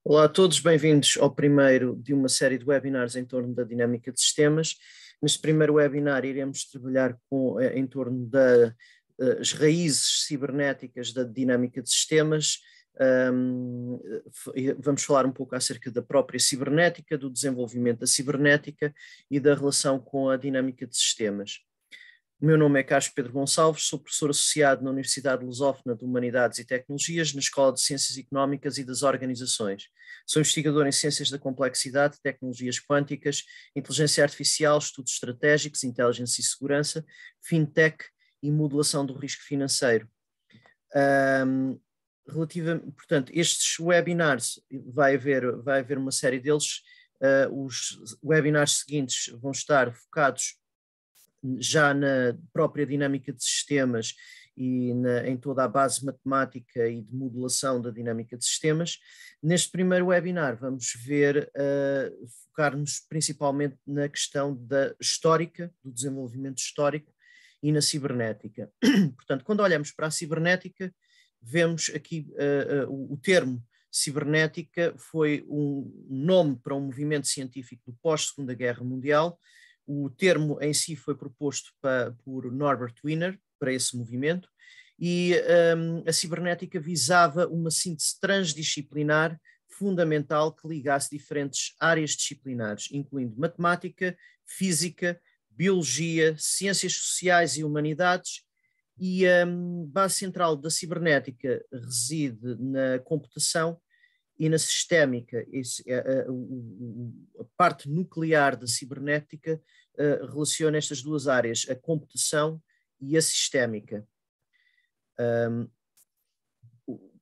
Olá a todos, bem-vindos ao primeiro de uma série de webinars em torno da dinâmica de sistemas. Neste primeiro webinar iremos trabalhar em torno das raízes cibernéticas da dinâmica de sistemas. Vamos falar um pouco acerca da própria cibernética, do desenvolvimento da cibernética e da relação com a dinâmica de sistemas. O meu nome é Carlos Pedro Gonçalves, sou professor associado na Universidade Lusófona de Humanidades e Tecnologias, na Escola de Ciências Económicas e das Organizações. Sou investigador em Ciências da Complexidade, Tecnologias Quânticas, Inteligência Artificial, Estudos Estratégicos, Inteligência e Segurança, Fintech e Modelação do Risco Financeiro. Portanto, estes webinars, vai haver uma série deles, os webinars seguintes vão estar focados já na própria dinâmica de sistemas e em toda a base matemática e de modelação da dinâmica de sistemas. Neste primeiro webinar vamos focar-nos principalmente na questão da histórica, do desenvolvimento histórico e na cibernética. Portanto, quando olhamos para a cibernética, vemos aqui o termo cibernética foi um nome para um movimento científico do pós-Segunda Guerra Mundial. O termo em si foi proposto por Norbert Wiener para esse movimento e a cibernética visava uma síntese transdisciplinar fundamental que ligasse diferentes áreas disciplinares, incluindo matemática, física, biologia, ciências sociais e humanidades, e a base central da cibernética reside na computação e na sistémica. A parte nuclear da cibernética relaciona estas duas áreas, a computação e a sistémica.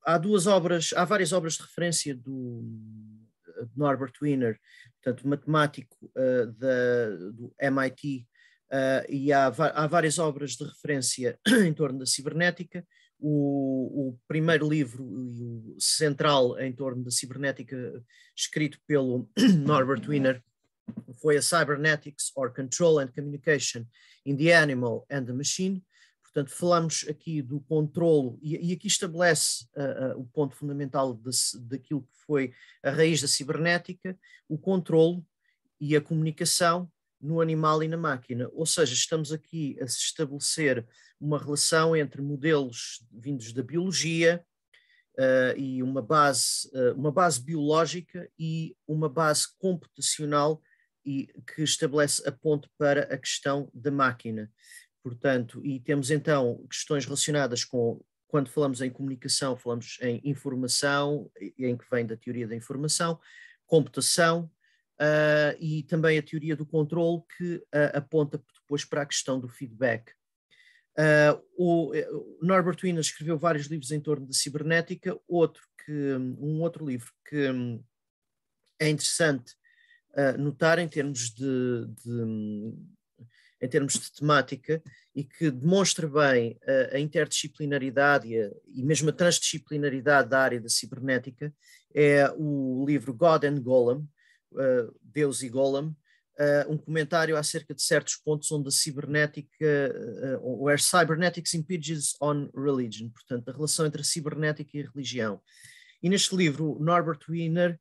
Há várias obras de referência de Norbert Wiener, portanto, matemático do MIT, e há várias obras de referência em torno da cibernética. O primeiro livro central em torno da cibernética, escrito pelo Norbert Wiener, foi a Cybernetics or Control and Communication in the Animal and the Machine. Portanto, falamos aqui do controlo, e aqui estabelece o ponto fundamental daquilo que foi a raiz da cibernética, o controlo e a comunicação no animal e na máquina. Ou seja, estamos aqui a estabelecer uma relação entre modelos vindos da biologia e uma base biológica e uma base computacional e que estabelece a ponte para a questão da máquina. Portanto, e temos então questões relacionadas com, quando falamos em comunicação, falamos em informação, em que vem da teoria da informação, computação, e também a teoria do controle, que aponta depois para a questão do feedback. O Norbert Wiener escreveu vários livros em torno da cibernética. Um outro livro que é interessante notar em termos de temática e que demonstra bem a interdisciplinaridade e mesmo a transdisciplinaridade da área da cibernética é o livro God and Golem, Deus e Golem, um comentário acerca de certos pontos onde a cibernética, where cybernetics impinges on religion, portanto, a relação entre a cibernética e a religião. E neste livro, Norbert Wiener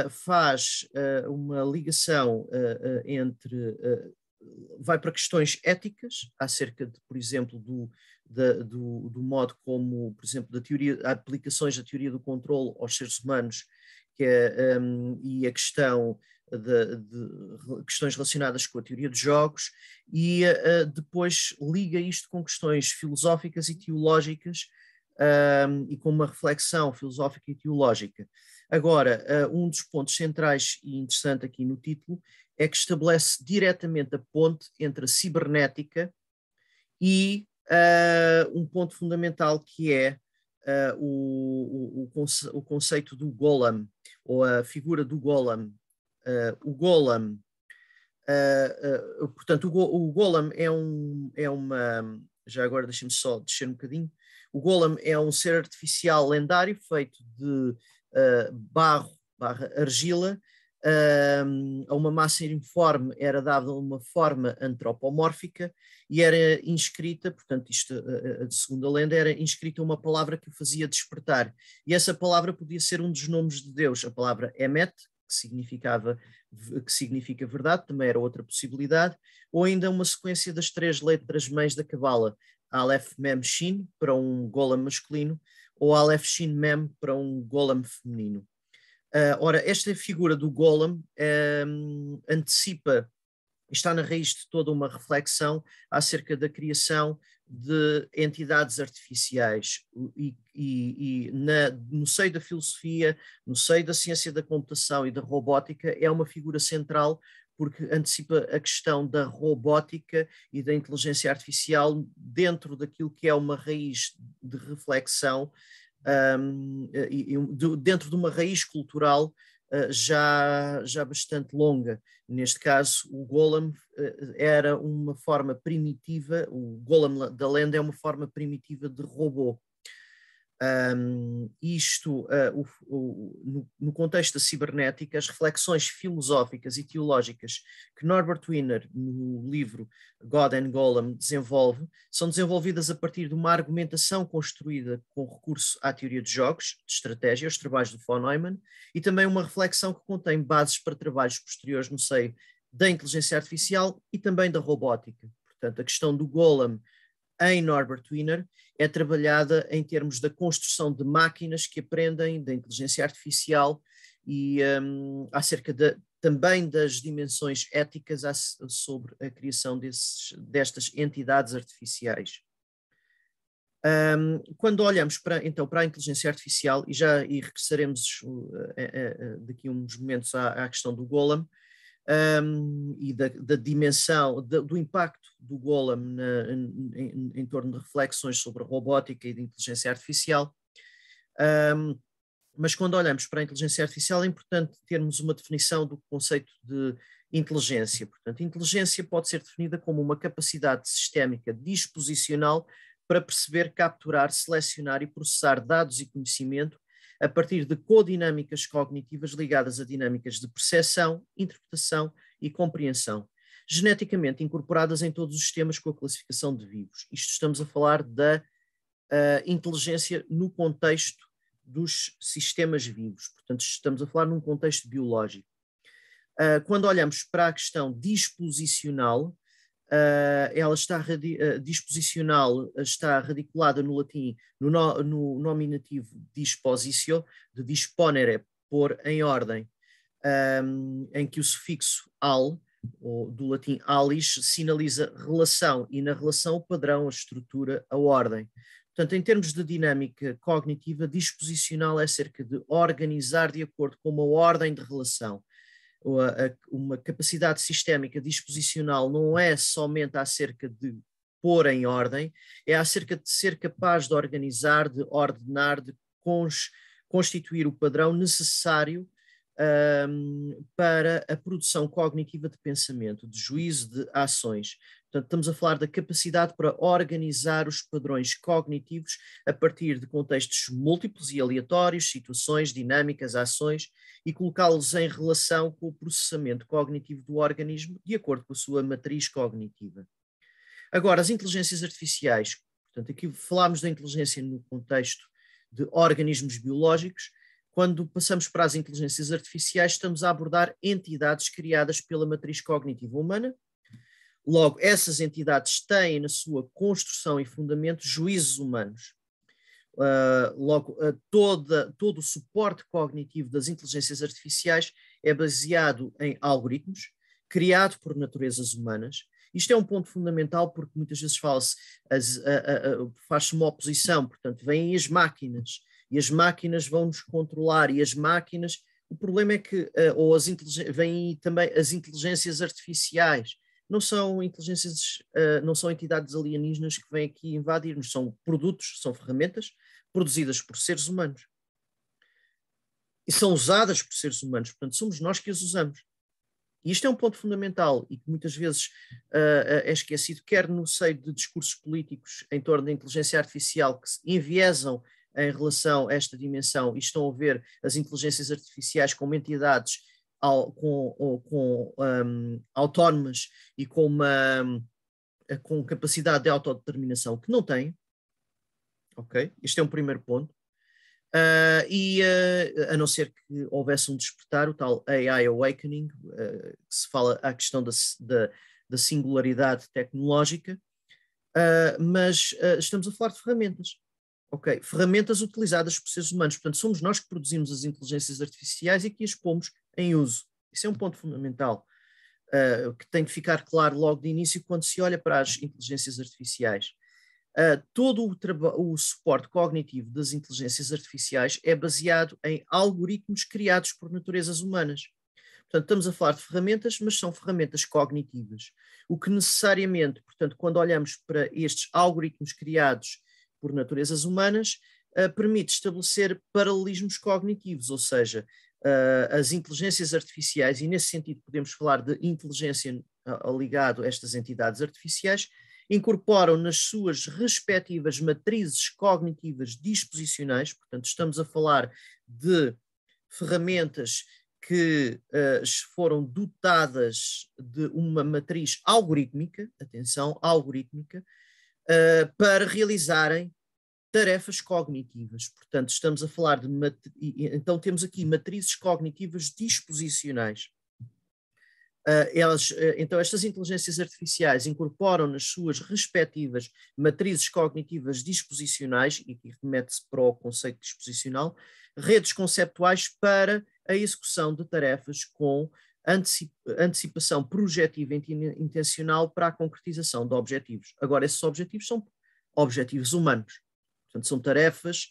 faz uma ligação vai para questões éticas, acerca de, por exemplo, do modo como, por exemplo, aplicações da teoria do controle aos seres humanos, e a questão de questões relacionadas com a teoria de jogos, e depois liga isto com questões filosóficas e teológicas, e com uma reflexão filosófica e teológica. Agora, um dos pontos centrais e interessante aqui no título é que estabelece diretamente a ponte entre a cibernética e um ponto fundamental que é o conceito do golem, ou a figura do golem. O golem, portanto, o golem é uma, já agora deixem-me só descer um bocadinho, o golem é um ser artificial lendário feito de barro/argila, a uma massa informe era dada uma forma antropomórfica e era inscrita, portanto, isto, segundo a lenda, era inscrita uma palavra que o fazia despertar. E essa palavra podia ser um dos nomes de Deus, a palavra Emet, que significa verdade, também era outra possibilidade, ou ainda uma sequência das 3 letras mães da Cabala, Aleph Mem Shin, para um golem masculino, ou Aleph Shin Mem, para um golem feminino. Ora, esta figura do golem antecipa, está na raiz de toda uma reflexão acerca da criação de entidades artificiais no seio da filosofia, no seio da ciência da computação e da robótica, é uma figura central porque antecipa a questão da robótica e da inteligência artificial dentro daquilo que é uma raiz de reflexão, dentro de uma raiz cultural já bastante longa. Neste caso, o golem era uma forma primitiva, o golem da lenda é uma forma primitiva de robô. No contexto da cibernética, as reflexões filosóficas e teológicas que Norbert Wiener, no livro God and Golem, desenvolve, são desenvolvidas a partir de uma argumentação construída com recurso à teoria de jogos, de estratégia, os trabalhos do von Neumann, e também uma reflexão que contém bases para trabalhos posteriores no seio da inteligência artificial e também da robótica. Portanto, a questão do golem em Norbert Wiener é trabalhada em termos da construção de máquinas que aprendem da inteligência artificial e acerca também das dimensões éticas sobre a criação destas entidades artificiais. Quando olhamos então para a inteligência artificial, e regressaremos daqui a uns momentos à questão do golem, e da dimensão, do impacto do golem em torno de reflexões sobre a robótica e de inteligência artificial. Mas quando olhamos para a inteligência artificial é importante termos uma definição do conceito de inteligência. Portanto, inteligência pode ser definida como uma capacidade sistémica disposicional para perceber, capturar, selecionar e processar dados e conhecimento a partir de codinâmicas cognitivas ligadas a dinâmicas de percepção, interpretação e compreensão, geneticamente incorporadas em todos os sistemas com a classificação de vivos. Isto estamos a falar da inteligência no contexto dos sistemas vivos, portanto estamos a falar num contexto biológico. Quando olhamos para a questão disposicional, ela disposicional está radiculada no latim, no nominativo dispositio, de disponere, pôr em ordem, em que o sufixo al, ou do latim alis, sinaliza relação, e na relação o padrão, a estrutura, a ordem. Portanto, em termos de dinâmica cognitiva, disposicional é cerca de organizar de acordo com uma ordem de relação. Uma capacidade sistémica disposicional não é somente acerca de pôr em ordem, é acerca de ser capaz de organizar, de ordenar, de constituir o padrão necessário para a produção cognitiva de pensamento, de juízo, de ações. Portanto, estamos a falar da capacidade para organizar os padrões cognitivos a partir de contextos múltiplos e aleatórios, situações, dinâmicas, ações, e colocá-los em relação com o processamento cognitivo do organismo de acordo com a sua matriz cognitiva. Agora, as inteligências artificiais, portanto, aqui falámos da inteligência no contexto de organismos biológicos. Quando passamos para as inteligências artificiais, estamos a abordar entidades criadas pela matriz cognitiva humana. Logo, essas entidades têm na sua construção e fundamento juízos humanos. Todo o suporte cognitivo das inteligências artificiais é baseado em algoritmos, criado por naturezas humanas. Isto é um ponto fundamental porque muitas vezes faz-se uma oposição, portanto, vêm as máquinas e as máquinas vão nos controlar e as máquinas, o problema é que vêm também as inteligências artificiais. Não são inteligências, não são entidades alienígenas que vêm aqui invadir-nos, são produtos, são ferramentas produzidas por seres humanos e são usadas por seres humanos, portanto somos nós que as usamos. E isto é um ponto fundamental e que muitas vezes é esquecido, quer no seio de discursos políticos em torno da inteligência artificial que se enviesam em relação a esta dimensão e estão a ver as inteligências artificiais como entidades autónomas e com capacidade de autodeterminação que não têm. Ok? Este é um primeiro ponto. A não ser que houvesse um despertar, o tal AI Awakening, que se fala a questão da singularidade tecnológica, mas estamos a falar de ferramentas. Ok, ferramentas utilizadas por seres humanos, portanto somos nós que produzimos as inteligências artificiais e que as pomos em uso. Isso é um ponto fundamental, que tem que ficar claro logo de início quando se olha para as inteligências artificiais. Todo o suporte cognitivo das inteligências artificiais é baseado em algoritmos criados por naturezas humanas. Portanto, estamos a falar de ferramentas, mas são ferramentas cognitivas. O que necessariamente, portanto, quando olhamos para estes algoritmos criados por naturezas humanas, permite estabelecer paralelismos cognitivos, ou seja, as inteligências artificiais, e nesse sentido podemos falar de inteligência ligado a estas entidades artificiais, incorporam nas suas respectivas matrizes cognitivas disposicionais, portanto, estamos a falar de ferramentas que foram dotadas de uma matriz algorítmica, atenção, algorítmica, para realizarem tarefas cognitivas. Portanto, estamos a falar de... Então, temos aqui matrizes cognitivas disposicionais. Então, estas inteligências artificiais incorporam nas suas respectivas matrizes cognitivas disposicionais, e que remete-se para o conceito disposicional, redes conceptuais para a execução de tarefas com antecipação projetiva intencional para a concretização de objetivos. Agora, esses objetivos são objetivos humanos. Portanto, são tarefas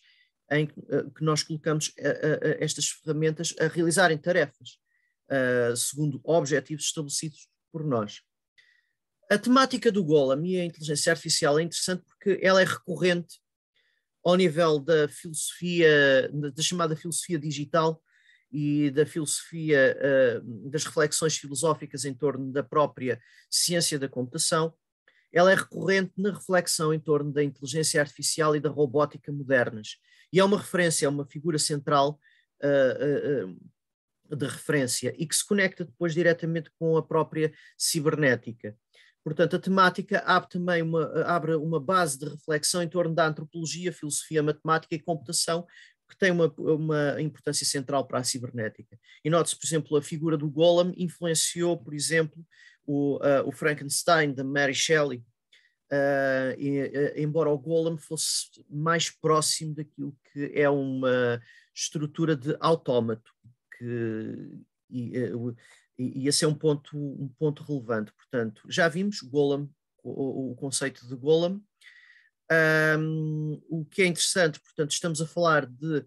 em que nós colocamos estas ferramentas a realizarem tarefas, segundo objetivos estabelecidos por nós. A temática do Golem e a inteligência artificial é interessante porque ela é recorrente ao nível da filosofia, da chamada filosofia digital e da filosofia, das reflexões filosóficas em torno da própria ciência da computação. Ela é recorrente na reflexão em torno da inteligência artificial e da robótica modernas. E é uma referência, é uma figura central de referência e que se conecta depois diretamente com a própria cibernética. Portanto, a temática abre uma base de reflexão em torno da antropologia, filosofia, matemática e computação, que tem uma importância central para a cibernética. E note-se, por exemplo, a figura do Golem influenciou, por exemplo, o Frankenstein, da Mary Shelley, embora o Golem fosse mais próximo daquilo que é uma estrutura de autómato, e esse é um ponto relevante. Portanto, já vimos Golem, o conceito de Golem. O que é interessante, portanto, estamos a falar de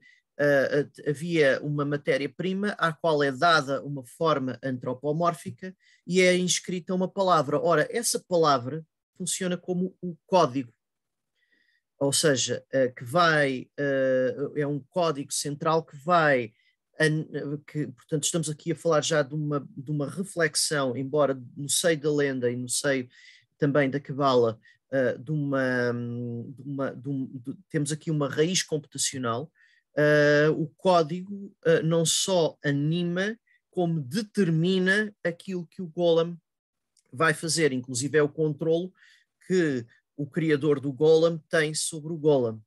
havia uma matéria-prima à qual é dada uma forma antropomórfica e é inscrita uma palavra. Ora, essa palavra funciona como o código, ou seja, é um código central que vai... portanto, estamos aqui a falar já de uma reflexão, embora no seio da lenda e no seio também da Cabala, temos aqui uma raiz computacional. O código não só anima, como determina aquilo que o Golem vai fazer, inclusive é o controlo que o criador do Golem tem sobre o Golem.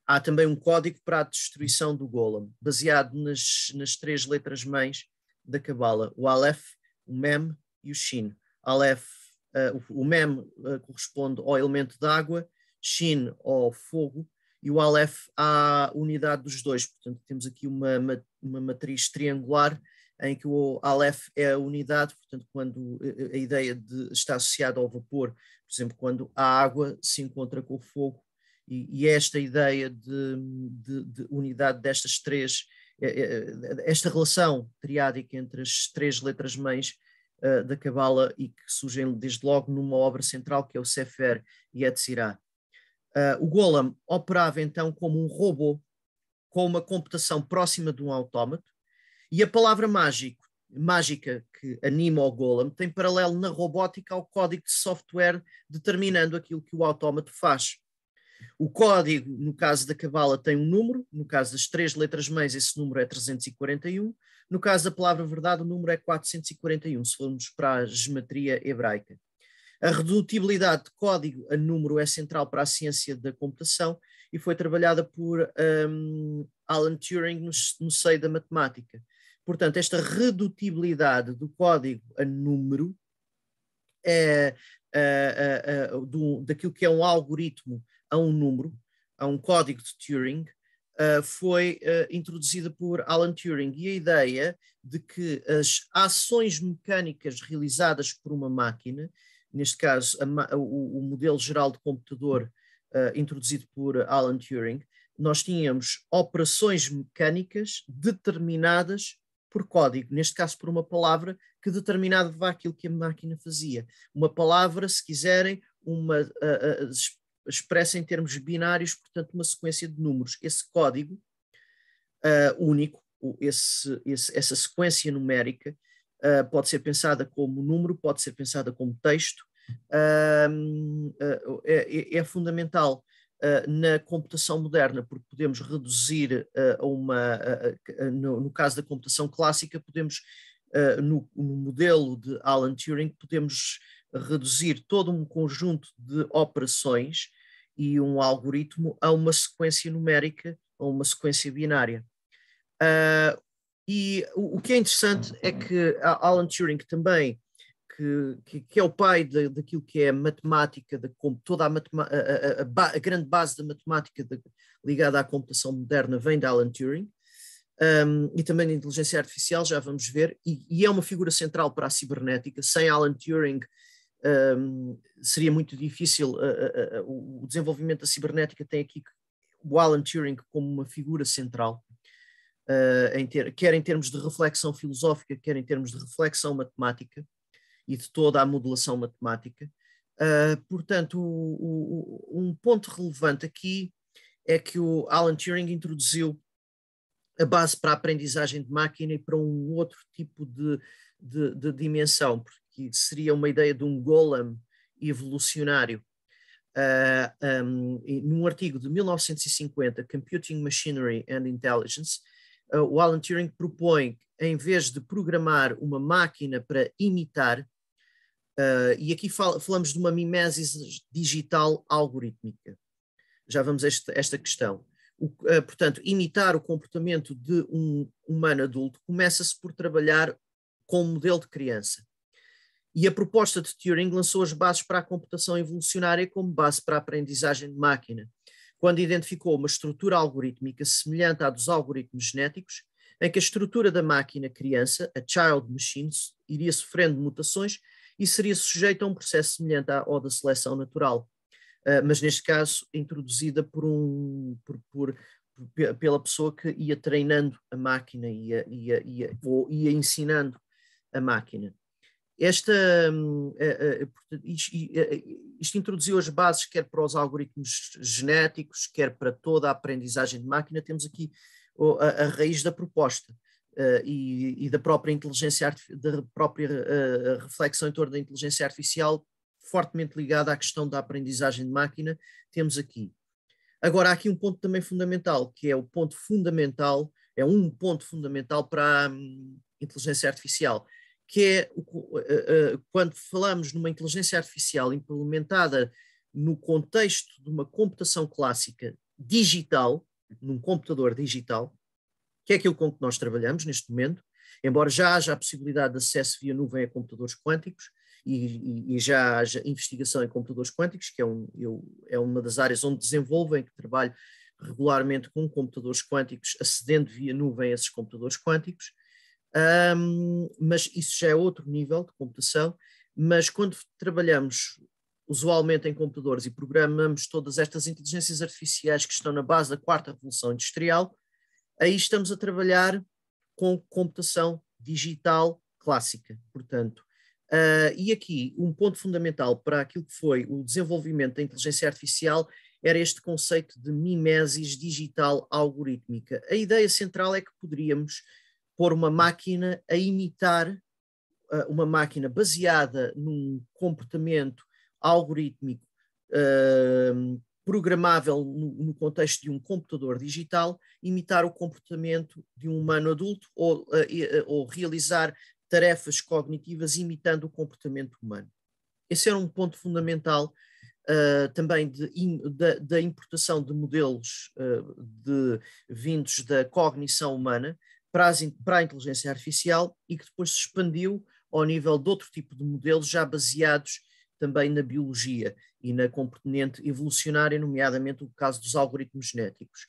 Há também um código para a destruição do Golem, baseado nas 3 letras-mães da Cabala, o Aleph, o Mem e o Shin. Aleph, o Mem corresponde ao elemento de água, Shin ao fogo, e o Aleph à unidade dos dois. Portanto, temos aqui uma matriz triangular em que o Aleph é a unidade, portanto, quando a ideia está associada ao vapor, por exemplo, quando a água se encontra com o fogo, e esta ideia de unidade destas 3, esta relação triádica entre as 3 letras-mães da Cabala, e que surgem desde logo numa obra central que é o Sefer Yetzirah. O Golem operava então como um robô com uma computação próxima de um autómato, e a palavra mágica que anima o Golem tem paralelo na robótica ao código de software determinando aquilo que o autómato faz. O código, no caso da cabala, tem um número, no caso das 3 letras mães, esse número é 341, no caso da palavra verdade, o número é 441, se formos para a geometria hebraica. A redutibilidade de código a número é central para a ciência da computação e foi trabalhada por Alan Turing no seio da matemática. Portanto, esta redutibilidade do código a número é daquilo que é um algoritmo a um número, a um código de Turing, foi introduzida por Alan Turing. E a ideia de que as ações mecânicas realizadas por uma máquina, neste caso o modelo geral de computador introduzido por Alan Turing, nós tínhamos operações mecânicas determinadas por código, neste caso por uma palavra que determinava aquilo que a máquina fazia. Uma palavra, se quiserem, expressa em termos binários, portanto, uma sequência de números. Esse código único, essa sequência numérica, pode ser pensada como número, pode ser pensada como texto, é fundamental na computação moderna, porque podemos reduzir no caso da computação clássica, podemos, no modelo de Alan Turing, podemos reduzir todo um conjunto de operações e um algoritmo a uma sequência numérica, a uma sequência binária. E o que é interessante é que Alan Turing também, que é o pai daquilo que é a matemática, toda a grande base da matemática ligada à computação moderna vem de Alan Turing, e também da inteligência artificial, já vamos ver, e é uma figura central para a cibernética. Sem Alan Turing seria muito difícil, o desenvolvimento da cibernética tem aqui o Alan Turing como uma figura central, quer em termos de reflexão filosófica, quer em termos de reflexão matemática, e de toda a modelação matemática. Portanto, um ponto relevante aqui é que o Alan Turing introduziu a base para a aprendizagem de máquina e para um outro tipo de dimensão, porque seria uma ideia de um golem evolucionário. Num artigo de 1950, Computing Machinery and Intelligence, o Alan Turing propõe, em vez de programar uma máquina para imitar, e aqui falamos de uma mimesis digital algorítmica. Já vamos a esta questão. Portanto, imitar o comportamento de um humano adulto começa-se por trabalhar com um modelo de criança. E a proposta de Turing lançou as bases para a computação evolucionária como base para a aprendizagem de máquina, quando identificou uma estrutura algorítmica semelhante à dos algoritmos genéticos, em que a estrutura da máquina criança, a child machine, iria sofrendo mutações e seria sujeita a um processo semelhante ao da seleção natural, mas neste caso introduzida pela pessoa que ia treinando a máquina, ou ia ensinando a máquina. Isto introduziu as bases quer para os algoritmos genéticos, quer para toda a aprendizagem de máquina. Temos aqui a raiz da proposta. E da própria inteligência, da própria reflexão em torno da inteligência artificial, fortemente ligada à questão da aprendizagem de máquina, temos aqui. Agora, há aqui um ponto também fundamental, que é um ponto fundamental para a inteligência artificial, que é quando falamos numa inteligência artificial implementada no contexto de uma computação clássica digital, num computador digital, que é aquilo com que nós trabalhamos neste momento, embora já haja a possibilidade de acesso via nuvem a computadores quânticos e já haja investigação em computadores quânticos, que é uma das áreas onde desenvolvo, em que trabalho regularmente com computadores quânticos, acedendo via nuvem a esses computadores quânticos, mas isso já é outro nível de computação. Mas quando trabalhamos usualmente em computadores e programamos todas estas inteligências artificiais que estão na base da quarta revolução industrial, aí estamos a trabalhar com computação digital clássica, portanto. E aqui um ponto fundamental para aquilo que foi o desenvolvimento da inteligência artificial era este conceito de mimesis digital algorítmica. A ideia central é que poderíamos pôr uma máquina a imitar uma máquina baseada num comportamento algorítmico programável no contexto de um computador digital, imitar o comportamento de um humano adulto ou realizar tarefas cognitivas imitando o comportamento humano. Esse era um ponto fundamental também da importação de modelos vindos da cognição humana para a inteligência artificial e que depois se expandiu ao nível de outro tipo de modelos já baseados também na biologia e na componente evolucionária, nomeadamente o caso dos algoritmos genéticos.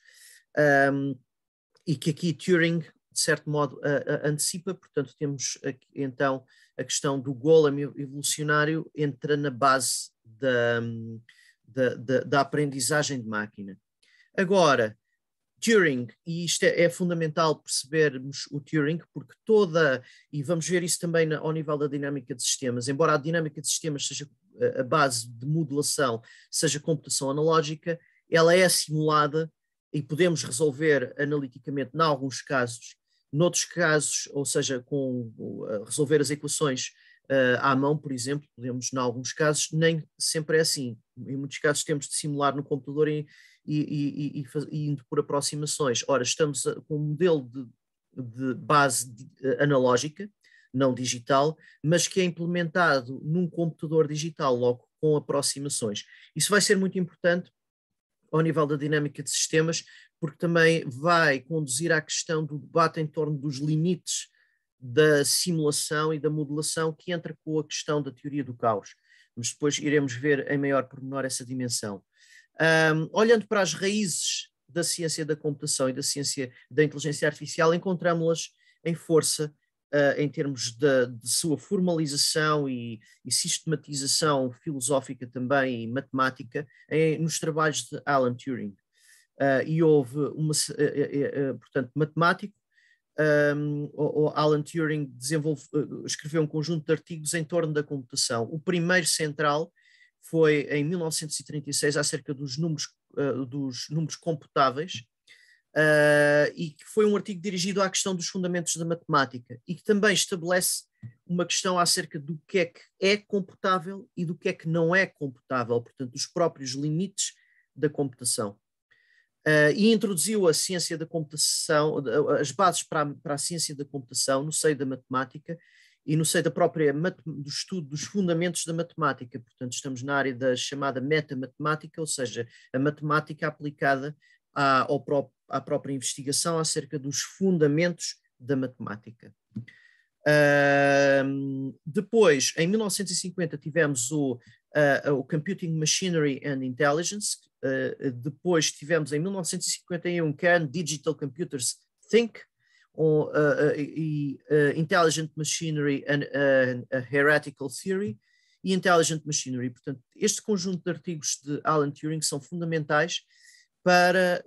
E que aqui Turing, de certo modo, antecipa, portanto temos aqui, então a questão do golem evolucionário entra na base da aprendizagem de máquina. Agora, Turing, e isto é fundamental percebermos o Turing, porque e vamos ver isso também ao nível da dinâmica de sistemas, embora a dinâmica de sistemas seja a base de modelação, seja computação analógica, ela é simulada e podemos resolver analiticamente em alguns casos, noutros casos, ou seja, resolver as equações à mão, por exemplo, podemos, em alguns casos, nem sempre é assim. Em muitos casos temos de simular no computador e indo por aproximações. Ora, estamos com um modelo de base analógica, não digital, mas que é implementado num computador digital, logo com aproximações. Isso vai ser muito importante ao nível da dinâmica de sistemas, porque também vai conduzir à questão do debate em torno dos limites da simulação e da modelação, que entra com a questão da teoria do caos. Mas depois iremos ver em maior pormenor essa dimensão. Olhando para as raízes da ciência da computação e da ciência da inteligência artificial, encontramos-las em força em termos de sua formalização e sistematização filosófica também e matemática nos trabalhos de Alan Turing. E houve portanto, matemático, o Alan Turing escreveu um conjunto de artigos em torno da computação. O primeiro central foi em 1936 acerca dos números computáveis, e que foi um artigo dirigido à questão dos fundamentos da matemática e que também estabelece uma questão acerca do que é computável e do que é que não é computável, portanto, os próprios limites da computação. E introduziu a ciência da computação, as bases para a ciência da computação no seio da matemática e no seio do estudo dos fundamentos da matemática. Portanto, estamos na área da chamada metamatemática, ou seja, a matemática aplicada à própria investigação acerca dos fundamentos da matemática. Depois, em 1950, tivemos o Computing Machinery and Intelligence. Depois tivemos em 1951 Can Digital Computers Think? Intelligent Machinery and a Hierarchical Theory e Intelligent Machinery. Portanto, este conjunto de artigos de Alan Turing são fundamentais para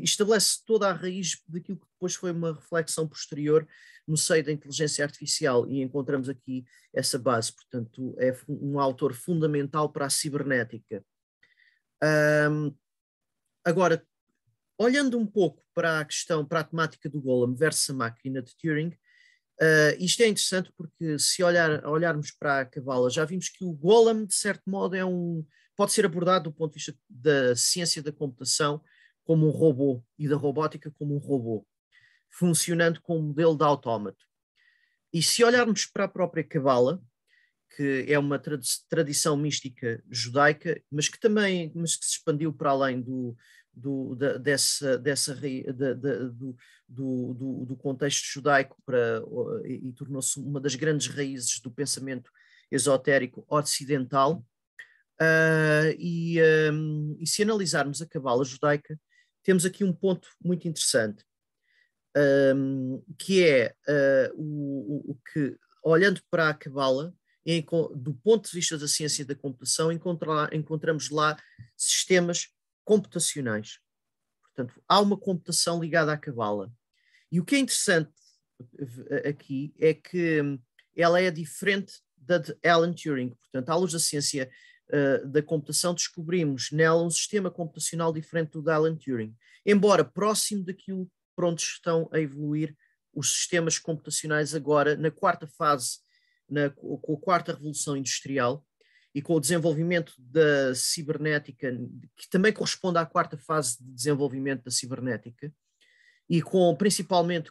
estabelece toda a raiz daquilo que depois foi uma reflexão posterior no seio da inteligência artificial, e encontramos aqui essa base. Portanto, é um autor fundamental para a cibernética. Agora, olhando um pouco para a temática do Golem versus a máquina de Turing, isto é interessante porque se olharmos para a Cabala, já vimos que o Golem, de certo modo, pode ser abordado do ponto de vista da ciência da computação como um robô e da robótica como um robô, funcionando com um modelo de autómato. E se olharmos para a própria Cabala, que é uma tradição mística judaica, mas que se expandiu para além do contexto judaico e tornou-se uma das grandes raízes do pensamento esotérico ocidental. E se analisarmos a Cabala judaica, temos aqui um ponto muito interessante, que é que, olhando para a Cabala, do ponto de vista da ciência da computação, encontramos lá sistemas computacionais. Portanto, há uma computação ligada à Cabala. E o que é interessante aqui é que ela é diferente da de Alan Turing. Portanto, à luz da ciência da computação, descobrimos nela um sistema computacional diferente do de Alan Turing, embora próximo daquilo para onde estão a evoluir os sistemas computacionais agora, na quarta fase, com a quarta revolução industrial, e com o desenvolvimento da cibernética, que também corresponde à quarta fase de desenvolvimento da cibernética, e principalmente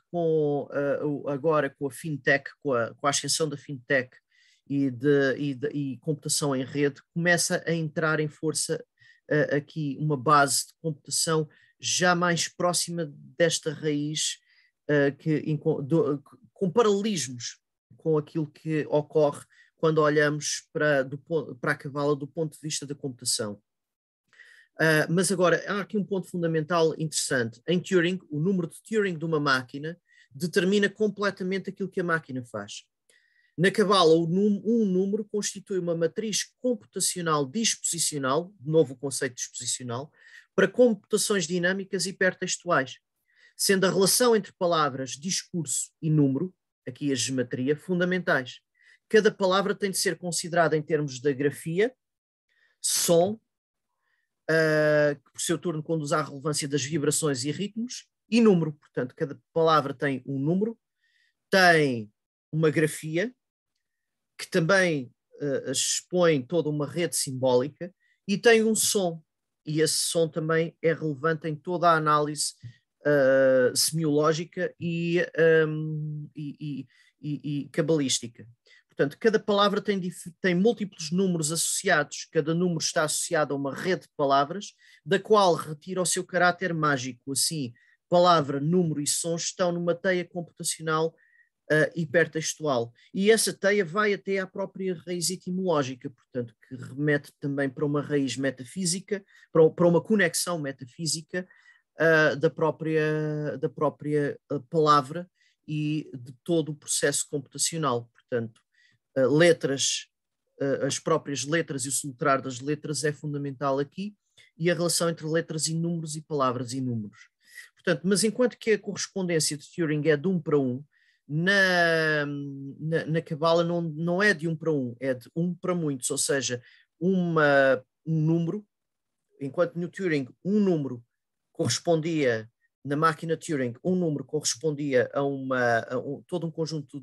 agora com a fintech, com a ascensão da fintech e computação em rede, começa a entrar em força aqui uma base de computação já mais próxima desta raiz, com paralelismos com aquilo que ocorre quando olhamos para a Cabala do ponto de vista da computação. Mas agora, há aqui um ponto fundamental interessante. Em Turing, o número de Turing de uma máquina determina completamente aquilo que a máquina faz. Na Cabala, um número constitui uma matriz computacional disposicional, de novo o conceito disposicional, para computações dinâmicas hipertextuais, sendo a relação entre palavras, discurso e número, aqui a geometria, fundamentais. Cada palavra tem de ser considerada em termos de grafia, som, que por seu turno conduz à relevância das vibrações e ritmos, e número. Portanto, cada palavra tem um número, tem uma grafia, que também expõe toda uma rede simbólica, e tem um som, e esse som também é relevante em toda a análise semiológica e cabalística. Portanto, cada palavra tem múltiplos números associados, cada número está associado a uma rede de palavras, da qual retira o seu caráter mágico. Assim, palavra, número e som estão numa teia computacional hipertextual. E essa teia vai até à própria raiz etimológica, portanto, que remete também para uma raiz metafísica, para uma conexão metafísica da própria palavra e de todo o processo computacional. Portanto, letras, as próprias letras e o soletrar das letras é fundamental aqui, e a relação entre letras e números e palavras e números. Portanto, mas enquanto que a correspondência de Turing é de 1 para 1, na Cabala não é de 1 para 1, é de 1 para muitos, ou seja, um número, enquanto no Turing um número correspondia, na máquina Turing, um número correspondia a todo um conjunto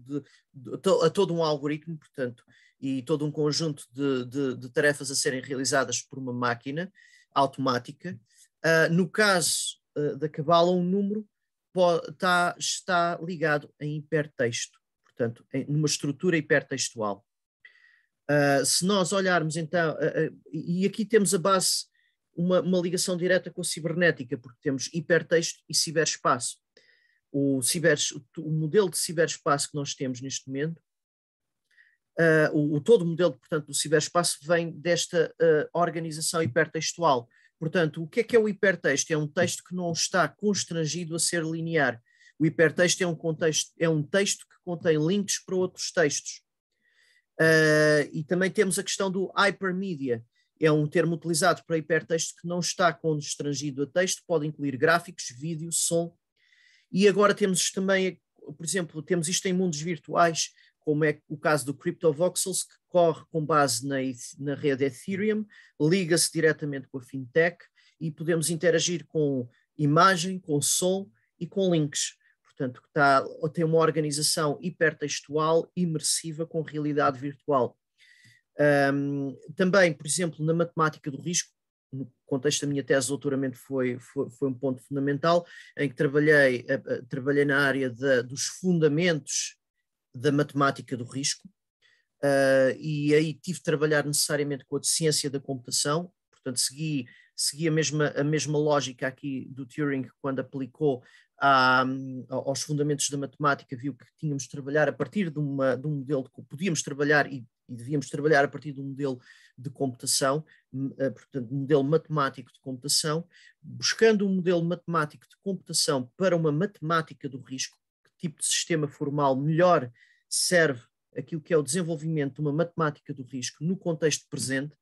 a todo um algoritmo, portanto, e todo um conjunto de tarefas a serem realizadas por uma máquina automática. No caso da Cabala, um número está ligado em hipertexto, portanto, numa estrutura hipertextual. Se nós olharmos então, e aqui temos a base, uma ligação direta com a cibernética, porque temos hipertexto e ciberespaço. O modelo de ciberespaço que nós temos neste momento, todo o modelo, portanto, do ciberespaço vem desta organização hipertextual. Portanto, o que é o hipertexto? É um texto que não está constrangido a ser linear. O hipertexto é um texto que contém links para outros textos. E também temos a questão do hypermedia. É um termo utilizado para hipertexto que não está constrangido a texto, pode incluir gráficos, vídeo, som. E agora temos também, por exemplo, temos isto em mundos virtuais, como é o caso do CryptoVoxels, que corre com base na rede Ethereum, liga-se diretamente com a fintech e podemos interagir com imagem, com som e com links. Portanto, tem uma organização hipertextual imersiva com realidade virtual. Também, por exemplo, na matemática do risco, no contexto da minha tese de doutoramento foi um ponto fundamental, em que trabalhei na área dos fundamentos da matemática do risco, e aí tive de trabalhar necessariamente com a ciência da computação, portanto segui a mesma lógica aqui do Turing quando aplicou aos fundamentos da matemática, viu que tínhamos de trabalhar a partir de um modelo que podíamos trabalhar e devíamos trabalhar a partir de um modelo de computação, portanto, um modelo matemático de computação, buscando um modelo matemático de computação para uma matemática do risco, que tipo de sistema formal melhor serve aquilo que é o desenvolvimento de uma matemática do risco no contexto presente.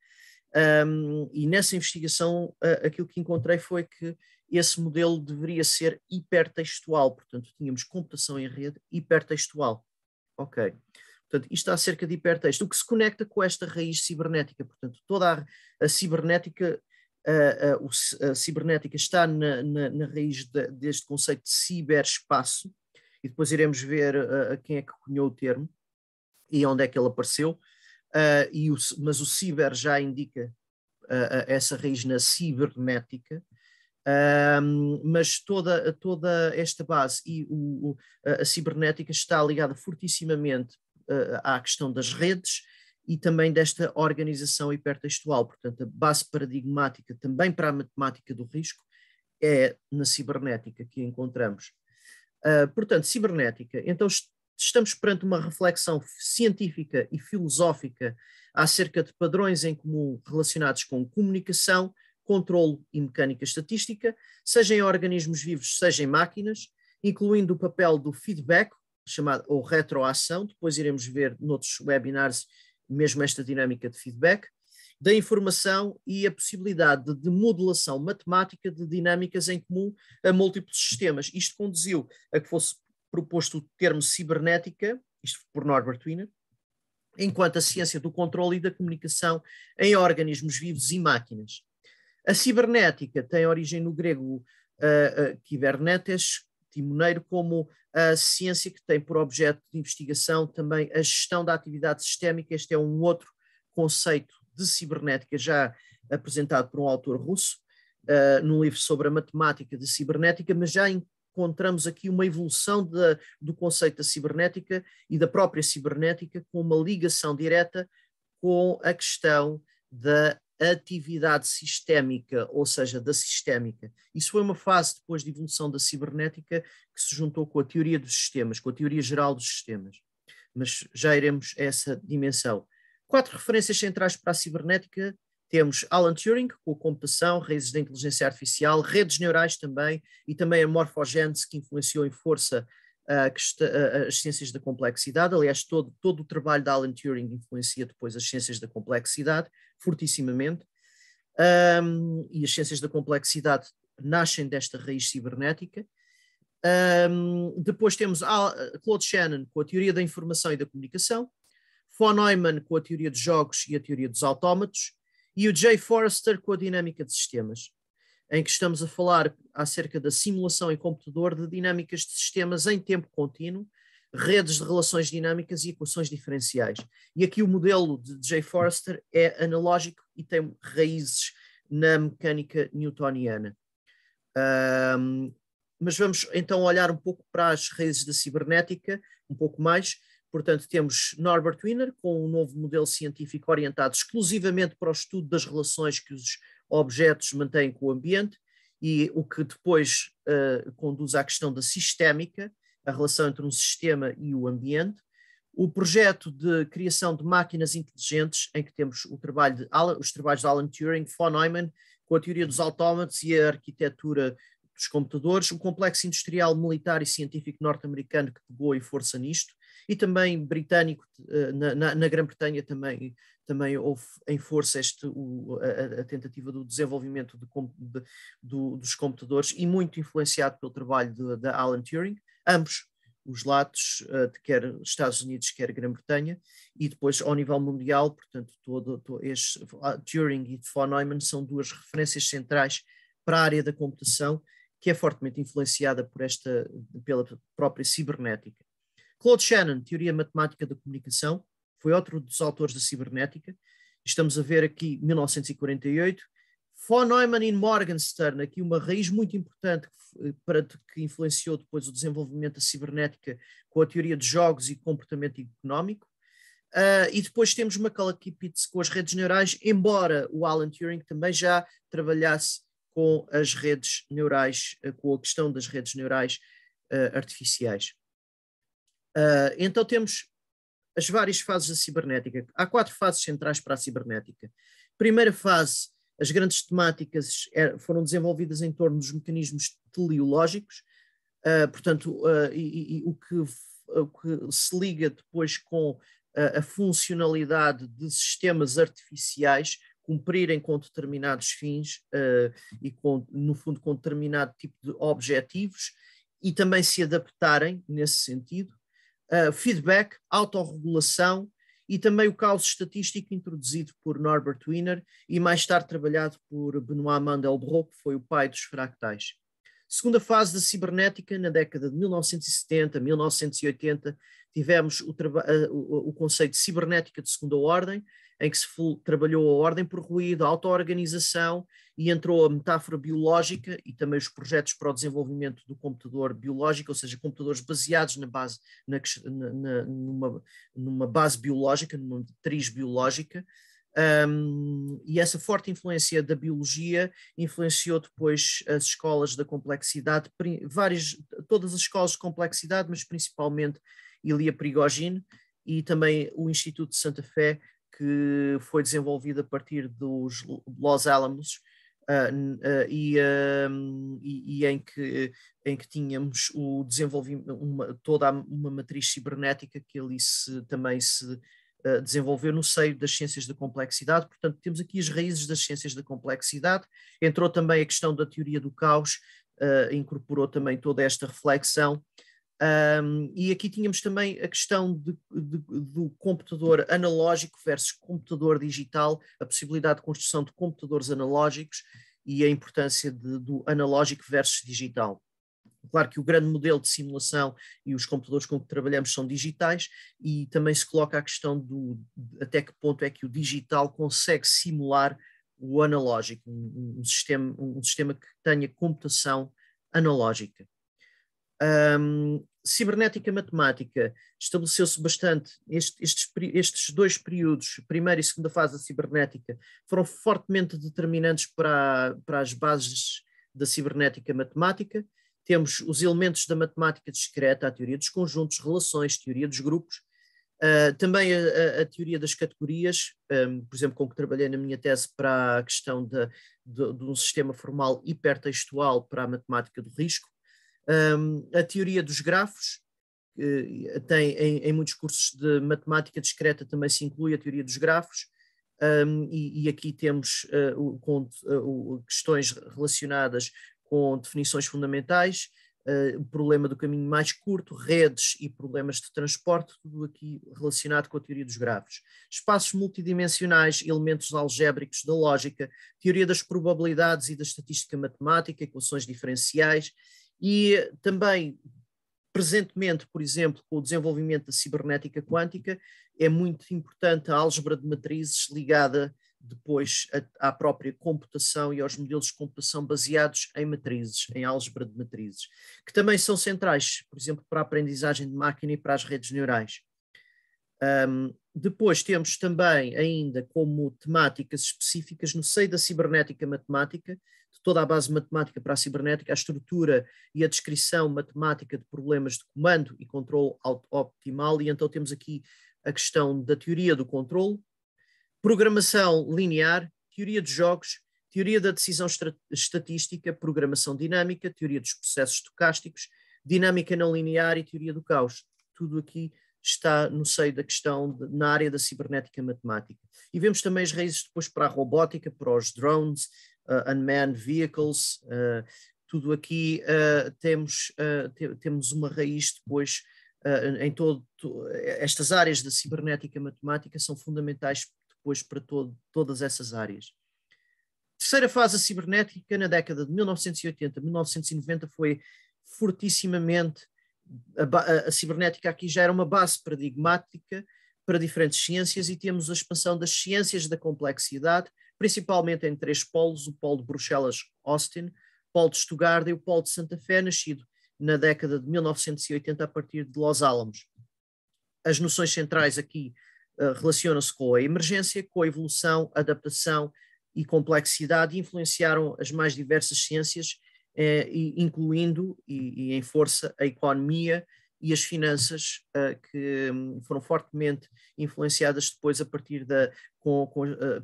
E nessa investigação aquilo que encontrei foi que esse modelo deveria ser hipertextual, portanto tínhamos computação em rede hipertextual. Ok. Portanto, isto acerca de hipertexto, o que se conecta com esta raiz cibernética, portanto toda a cibernética, a cibernética está na raiz deste conceito de ciberespaço, e depois iremos ver a quem é que cunhou o termo e onde é que ele apareceu. mas o ciber já indica essa raiz na cibernética. Mas toda esta base e a cibernética está ligada fortissimamente à questão das redes e também desta organização hipertextual. Portanto, a base paradigmática também para a matemática do risco é na cibernética que encontramos. Portanto, cibernética. Então, estamos perante uma reflexão científica e filosófica acerca de padrões em comum relacionados com comunicação, controlo e mecânica estatística, seja em organismos vivos, seja em máquinas, incluindo o papel do feedback, chamado, ou retroação, depois iremos ver noutros webinars mesmo esta dinâmica de feedback, da informação e a possibilidade de modelação matemática de dinâmicas em comum a múltiplos sistemas. Isto conduziu a que fosse proposto o termo cibernética, isto por Norbert Wiener, enquanto a ciência do controle e da comunicação em organismos vivos e máquinas. A cibernética tem origem no grego kybernetes, timoneiro, como a ciência que tem por objeto de investigação também a gestão da atividade sistémica. Este é um outro conceito de cibernética já apresentado por um autor russo, num livro sobre a matemática de cibernética, mas já encontramos aqui uma evolução do conceito da cibernética e da própria cibernética com uma ligação direta com a questão da atividade sistémica, ou seja, da sistémica. Isso foi uma fase depois de evolução da cibernética que se juntou com a teoria dos sistemas, com a teoria geral dos sistemas. Mas já iremos a essa dimensão. 4 referências centrais para a cibernética. Temos Alan Turing, com a computação, raízes da inteligência artificial, redes neurais também, e também a morfogênese, que influenciou em força as ciências da complexidade. Aliás, todo o trabalho de Alan Turing influencia depois as ciências da complexidade, fortissimamente, e as ciências da complexidade nascem desta raiz cibernética. Depois temos Claude Shannon com a teoria da informação e da comunicação, von Neumann com a teoria dos jogos e a teoria dos autómatos, e o Jay Forrester com a dinâmica de sistemas, em que estamos a falar acerca da simulação em computador de dinâmicas de sistemas em tempo contínuo, redes de relações dinâmicas e equações diferenciais. E aqui o modelo de Jay Forrester é analógico e tem raízes na mecânica newtoniana. Mas vamos então olhar um pouco para as raízes da cibernética, um pouco mais. Portanto, temos Norbert Wiener com um novo modelo científico orientado exclusivamente para o estudo das relações que os objetos mantêm com o ambiente, e o que depois conduz à questão da sistémica, a relação entre um sistema e o ambiente. O projeto de criação de máquinas inteligentes, em que temos os trabalhos de Alan Turing, von Neumann, com a teoria dos autómatos e a arquitetura dos computadores, o complexo industrial, militar e científico norte-americano que pegou em força nisto, e também britânico, na Grã-Bretanha também houve em força a tentativa do desenvolvimento dos computadores, e muito influenciado pelo trabalho de Alan Turing, ambos os lados, de quer Estados Unidos, quer Grã-Bretanha, e depois ao nível mundial, portanto, Turing e von Neumann são duas referências centrais para a área da computação, que é fortemente influenciada pela própria cibernética. Claude Shannon, teoria matemática da comunicação, foi outro dos autores da cibernética. Estamos a ver aqui 1948. Von Neumann e Morgenstern, aqui uma raiz muito importante que influenciou depois o desenvolvimento da cibernética com a teoria de jogos e comportamento económico. E depois temos Macaulay-Kipnis com as redes neurais, embora o Alan Turing também já trabalhasse com as redes neurais, com a questão das redes neurais artificiais. Então temos as várias fases da cibernética. Há 4 fases centrais para a cibernética. Primeira fase, as grandes temáticas foram desenvolvidas em torno dos mecanismos teleológicos, portanto, o que se liga depois com a funcionalidade de sistemas artificiais cumprirem com determinados fins e, no fundo, com determinado tipo de objetivos, e também se adaptarem nesse sentido. Feedback, autorregulação e também o caos estatístico introduzido por Norbert Wiener e mais tarde trabalhado por Benoit Mandelbrot, que foi o pai dos fractais. Segunda fase da cibernética, na década de 1970, 1980, tivemos o conceito de cibernética de segunda ordem, em que se trabalhou a ordem por ruído, a auto-organização, e entrou a metáfora biológica e também os projetos para o desenvolvimento do computador biológico, ou seja, computadores baseados numa base biológica, numa matriz biológica. E essa forte influência da biologia influenciou depois as escolas da complexidade, todas as escolas de complexidade, mas principalmente Ilya Prigogine e também o Instituto de Santa Fé, que foi desenvolvido a partir dos Los Alamos, e em que tínhamos o desenvolvimento, toda uma matriz cibernética que ali também se desenvolveu no seio das ciências da complexidade. Portanto, temos aqui as raízes das ciências da complexidade. Entrou também a questão da teoria do caos, incorporou também toda esta reflexão. E aqui tínhamos também a questão do computador analógico versus computador digital, a possibilidade de construção de computadores analógicos e a importância do analógico versus digital. Claro que o grande modelo de simulação e os computadores com que trabalhamos são digitais, e também se coloca a questão até que ponto é que o digital consegue simular o analógico, um sistema que tenha computação analógica. Cibernética matemática, estabeleceu-se bastante, estes dois períodos, primeira e segunda fase da cibernética, foram fortemente determinantes para as bases da cibernética matemática. Temos os elementos da matemática discreta, a teoria dos conjuntos, relações, teoria dos grupos, também a teoria das categorias, por exemplo, com que trabalhei na minha tese para a questão de um sistema formal hipertextual para a matemática do risco. A teoria dos grafos, em muitos cursos de matemática discreta também se inclui a teoria dos grafos, e aqui temos questões relacionadas com definições fundamentais, o problema do caminho mais curto, redes e problemas de transporte, tudo aqui relacionado com a teoria dos grafos. Espaços multidimensionais, elementos algébricos da lógica, teoria das probabilidades e da estatística matemática, equações diferenciais, e também, presentemente, por exemplo, com o desenvolvimento da cibernética quântica, é muito importante a álgebra de matrizes ligada depois à própria computação e aos modelos de computação baseados em matrizes, em álgebra de matrizes, que também são centrais, por exemplo, para a aprendizagem de máquina e para as redes neurais. Depois temos também ainda como temáticas específicas no seio da cibernética matemática, de toda a base matemática para a cibernética, a estrutura e a descrição matemática de problemas de comando e controle optimal, e então temos aqui a questão da teoria do controle, programação linear, teoria de jogos, teoria da decisão estatística, programação dinâmica, teoria dos processos estocásticos, dinâmica não linear e teoria do caos. Tudo aqui está no seio da questão na área da cibernética matemática. E vemos também as raízes depois para a robótica, para os drones, unmanned vehicles, tudo aqui temos uma raiz depois em estas áreas da cibernética matemática são fundamentais depois para todas essas áreas. Terceira fase da cibernética, na década de 1980, 1990, foi fortissimamente, a cibernética aqui já era uma base paradigmática para diferentes ciências, e temos a expansão das ciências da complexidade, principalmente em três polos: o polo de Bruxelas-Austin, o polo de Stuttgart e o polo de Santa Fé, nascido na década de 1980 a partir de Los Alamos. As noções centrais aqui relacionam-se com a emergência, com a evolução, adaptação e complexidade, e influenciaram as mais diversas ciências, incluindo e em força a economia e as finanças, que foram fortemente influenciadas depois a partir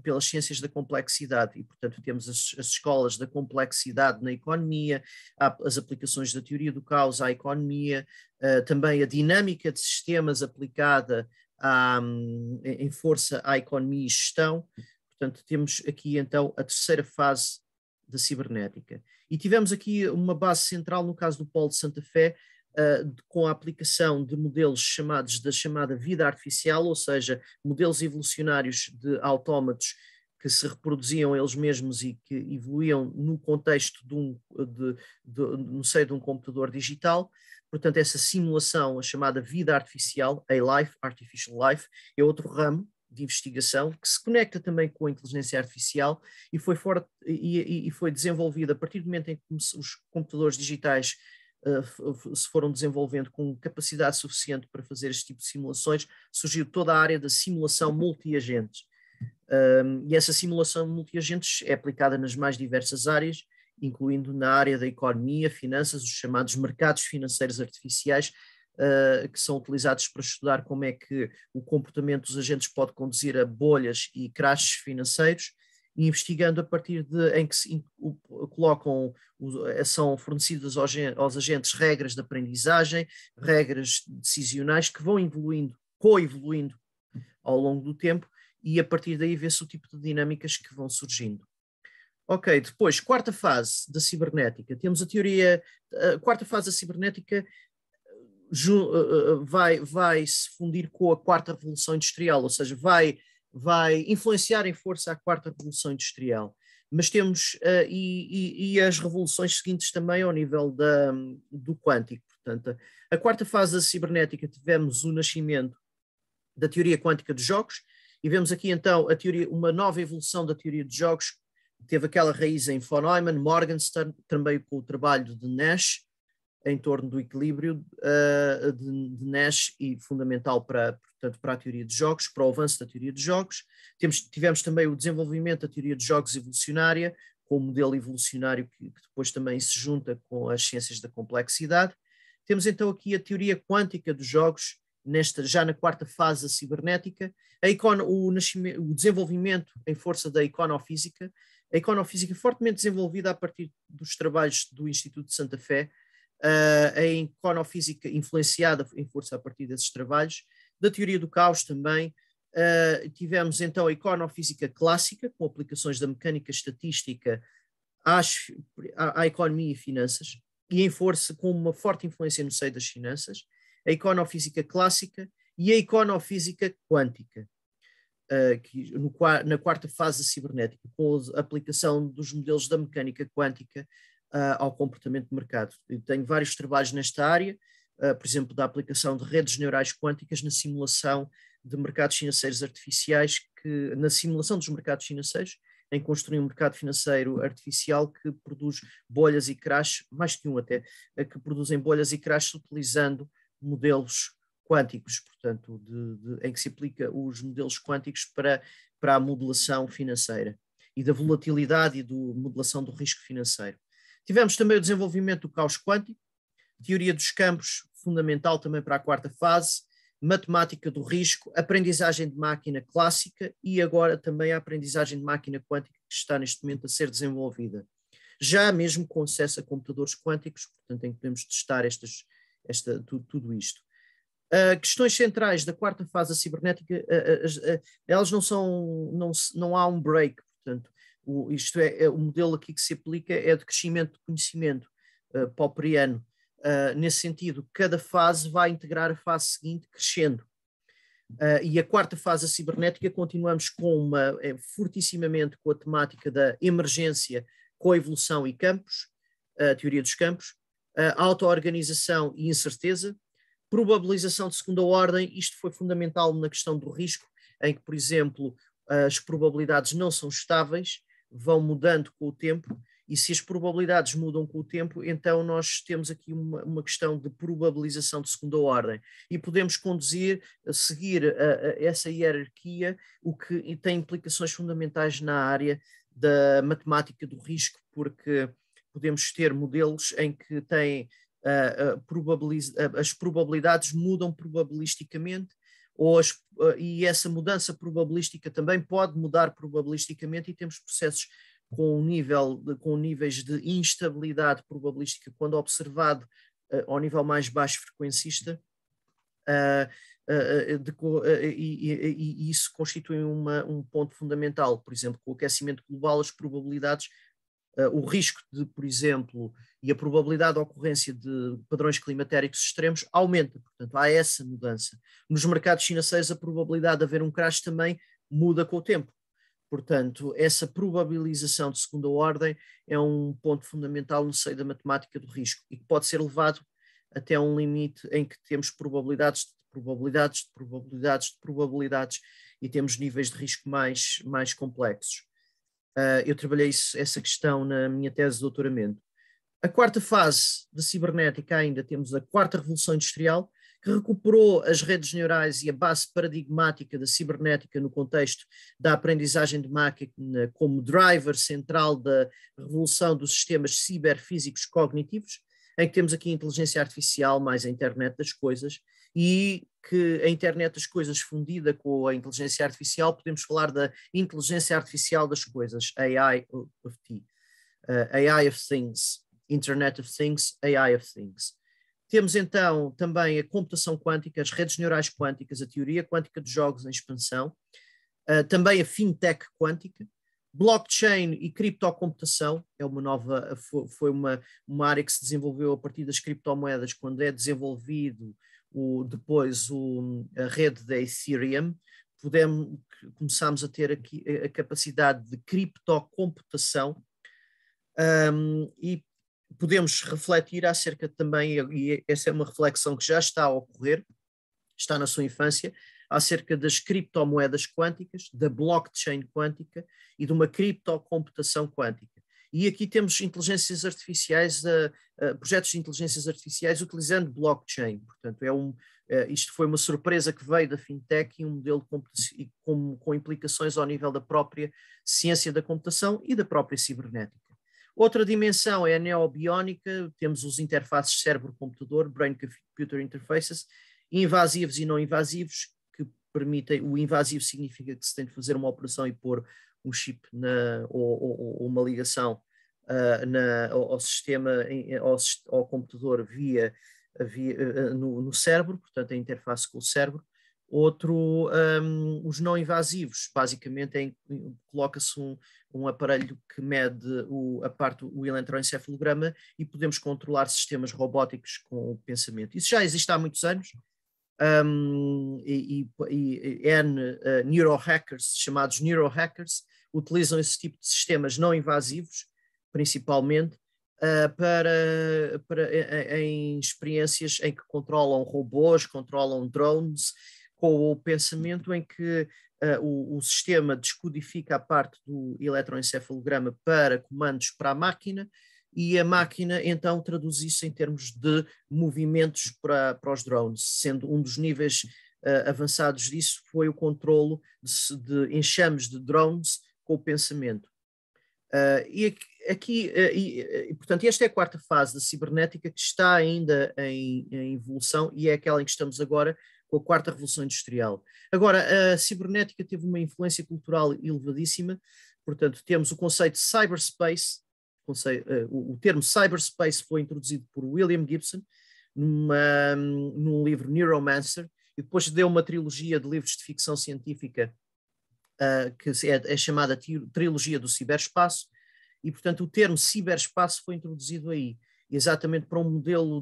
pelas ciências da complexidade. E, portanto, temos as escolas da complexidade na economia, as aplicações da teoria do caos à economia, também a dinâmica de sistemas aplicada em força à economia e gestão. Portanto, temos aqui então a terceira fase da cibernética. E tivemos aqui uma base central no caso do polo de Santa Fé, com a aplicação de modelos da chamada vida artificial, ou seja, modelos evolucionários de autómatos que se reproduziam eles mesmos e que evoluíam no contexto no seio de um computador digital. Portanto, essa simulação, a chamada vida artificial, A-Life, Artificial Life, é outro ramo de investigação que se conecta também com a inteligência artificial e foi desenvolvida a partir do momento em que os computadores digitais se foram desenvolvendo com capacidade suficiente para fazer este tipo de simulações, surgiu toda a área da simulação multi-agentes. E essa simulação multi-agentes é aplicada nas mais diversas áreas, incluindo na área da economia, finanças, os chamados mercados financeiros artificiais, que são utilizados para estudar como é que o comportamento dos agentes pode conduzir a bolhas e crashes financeiros, e investigando a partir em que são fornecidas aos agentes regras de aprendizagem, regras decisionais que vão coevoluindo ao longo do tempo, e a partir daí vê-se o tipo de dinâmicas que vão surgindo. Ok, depois, quarta fase da cibernética. Temos a teoria, a quarta fase da cibernética vai se fundir com a quarta revolução industrial, ou seja, vai influenciar em força a quarta revolução industrial. Mas temos, e as revoluções seguintes também ao nível do quântico. Portanto, a quarta fase da cibernética tivemos o nascimento da teoria quântica dos jogos, e vemos aqui então uma nova evolução da teoria de jogos, teve aquela raiz em von Neumann, Morgenstern, também com o trabalho de Nash, em torno do equilíbrio de Nash, e fundamental portanto, para a teoria de jogos, para o avanço da teoria de jogos. Tivemos também o desenvolvimento da teoria de jogos evolucionária, com o modelo evolucionário que depois também se junta com as ciências da complexidade. Temos então aqui a teoria quântica dos jogos, já na quarta fase da cibernética, o desenvolvimento em força da econofísica, a econofísica fortemente desenvolvida a partir dos trabalhos do Instituto de Santa Fé, a econofísica influenciada em força a partir desses trabalhos, da teoria do caos também. Tivemos então a econofísica clássica, com aplicações da mecânica estatística à economia e finanças, e em força com uma forte influência no seio das finanças, a econofísica clássica e a econofísica quântica, na quarta fase cibernética, com a aplicação dos modelos da mecânica quântica ao comportamento de mercado. Eu tenho vários trabalhos nesta área, por exemplo, da aplicação de redes neurais quânticas na simulação de mercados financeiros artificiais, na simulação dos mercados financeiros, em construir um mercado financeiro artificial que produz bolhas e crashes, mais que um até, que produzem bolhas e crashes utilizando modelos quânticos, portanto, em que se aplica os modelos quânticos para a modelação financeira e da volatilidade e da modelação do risco financeiro. Tivemos também o desenvolvimento do caos quântico, teoria dos campos, fundamental também para a quarta fase, matemática do risco, aprendizagem de máquina clássica e agora também a aprendizagem de máquina quântica que está neste momento a ser desenvolvida. Já mesmo com acesso a computadores quânticos, portanto, em que podemos testar tudo isto. Questões centrais da quarta fase da cibernética, elas não há um break, portanto, o modelo aqui que se aplica é de crescimento de conhecimento popperiano. Nesse sentido, cada fase vai integrar a fase seguinte crescendo. E a quarta fase da cibernética continuamos fortissimamente com a temática da emergência, coevolução e campos, a teoria dos campos, auto-organização e incerteza, probabilização de segunda ordem. Isto foi fundamental na questão do risco, em que, por exemplo, as probabilidades não são estáveis, vão mudando com o tempo, e se as probabilidades mudam com o tempo, então nós temos aqui uma questão de probabilização de segunda ordem, e podemos seguir essa hierarquia, o que tem implicações fundamentais na área da matemática do risco, porque podemos ter modelos em que têm as probabilidades mudam probabilisticamente, e essa mudança probabilística também pode mudar probabilisticamente, e temos processos com níveis de instabilidade probabilística quando observado ao nível mais baixo frequencista, e isso constitui um ponto fundamental. Por exemplo, com o aquecimento global, as probabilidades, o risco de, por exemplo, e a probabilidade de ocorrência de padrões climatéricos extremos aumenta, portanto há essa mudança. Nos mercados financeiros a probabilidade de haver um crash também muda com o tempo, Portanto, essa probabilização de segunda ordem é um ponto fundamental no seio da matemática do risco e que pode ser levado até um limite em que temos probabilidades de probabilidades de probabilidades de probabilidades e temos níveis de risco mais complexos. Eu trabalhei essa questão na minha tese de doutoramento. A quarta fase da cibernética ainda temos a quarta revolução industrial, que recuperou as redes neurais e a base paradigmática da cibernética no contexto da aprendizagem de máquina como driver central da revolução dos sistemas ciberfísicos cognitivos, em que temos aqui a inteligência artificial mais a internet das coisas, e que a internet das coisas fundida com a inteligência artificial, podemos falar da inteligência artificial das coisas, AI of T, AI of Things, Internet of Things, AI of Things. Temos então também a computação quântica, as redes neurais quânticas, a teoria quântica de jogos em expansão, também a fintech quântica, blockchain e criptocomputação, é uma nova, foi uma área que se desenvolveu a partir das criptomoedas, quando é desenvolvido depois a rede da Ethereum, começamos a ter aqui a capacidade de criptocomputação, e podemos refletir acerca também, e essa é uma reflexão que já está a ocorrer, está na sua infância, acerca das criptomoedas quânticas, da blockchain quântica e de uma criptocomputação quântica. E aqui temos inteligências artificiais, projetos de inteligências artificiais utilizando blockchain. Portanto, isto foi uma surpresa que veio da fintech e um modelo com implicações ao nível da própria ciência da computação e da própria cibernética. Outra dimensão é a neobiónica, temos os interfaces cérebro-computador, Brain-Computer Interfaces, invasivos e não invasivos, que permitem, o invasivo significa que se tem de fazer uma operação e pôr um chip ou uma ligação ao sistema, ao computador no cérebro, portanto a interface com o cérebro. Outro, os não invasivos, basicamente coloca-se um aparelho que mede o eletroencefalograma e podemos controlar sistemas robóticos com o pensamento. Isso já existe há muitos anos, neurohackers, chamados neurohackers, utilizam esse tipo de sistemas não invasivos, principalmente, em experiências em que controlam robôs, controlam drones, com o pensamento em que o sistema descodifica a parte do eletroencefalograma para comandos para a máquina e a máquina então traduz isso em termos de movimentos para os drones, sendo um dos níveis avançados disso foi o controlo de enxames de drones com o pensamento. Portanto, esta é a quarta fase da cibernética que está ainda em evolução e é aquela em que estamos agora com a quarta revolução industrial. Agora, a cibernética teve uma influência cultural elevadíssima, portanto, temos o conceito de cyberspace, o termo cyberspace foi introduzido por William Gibson num livro Neuromancer, e depois deu uma trilogia de livros de ficção científica que é chamada trilogia do ciberespaço, e portanto o termo ciberespaço foi introduzido aí, exatamente para um modelo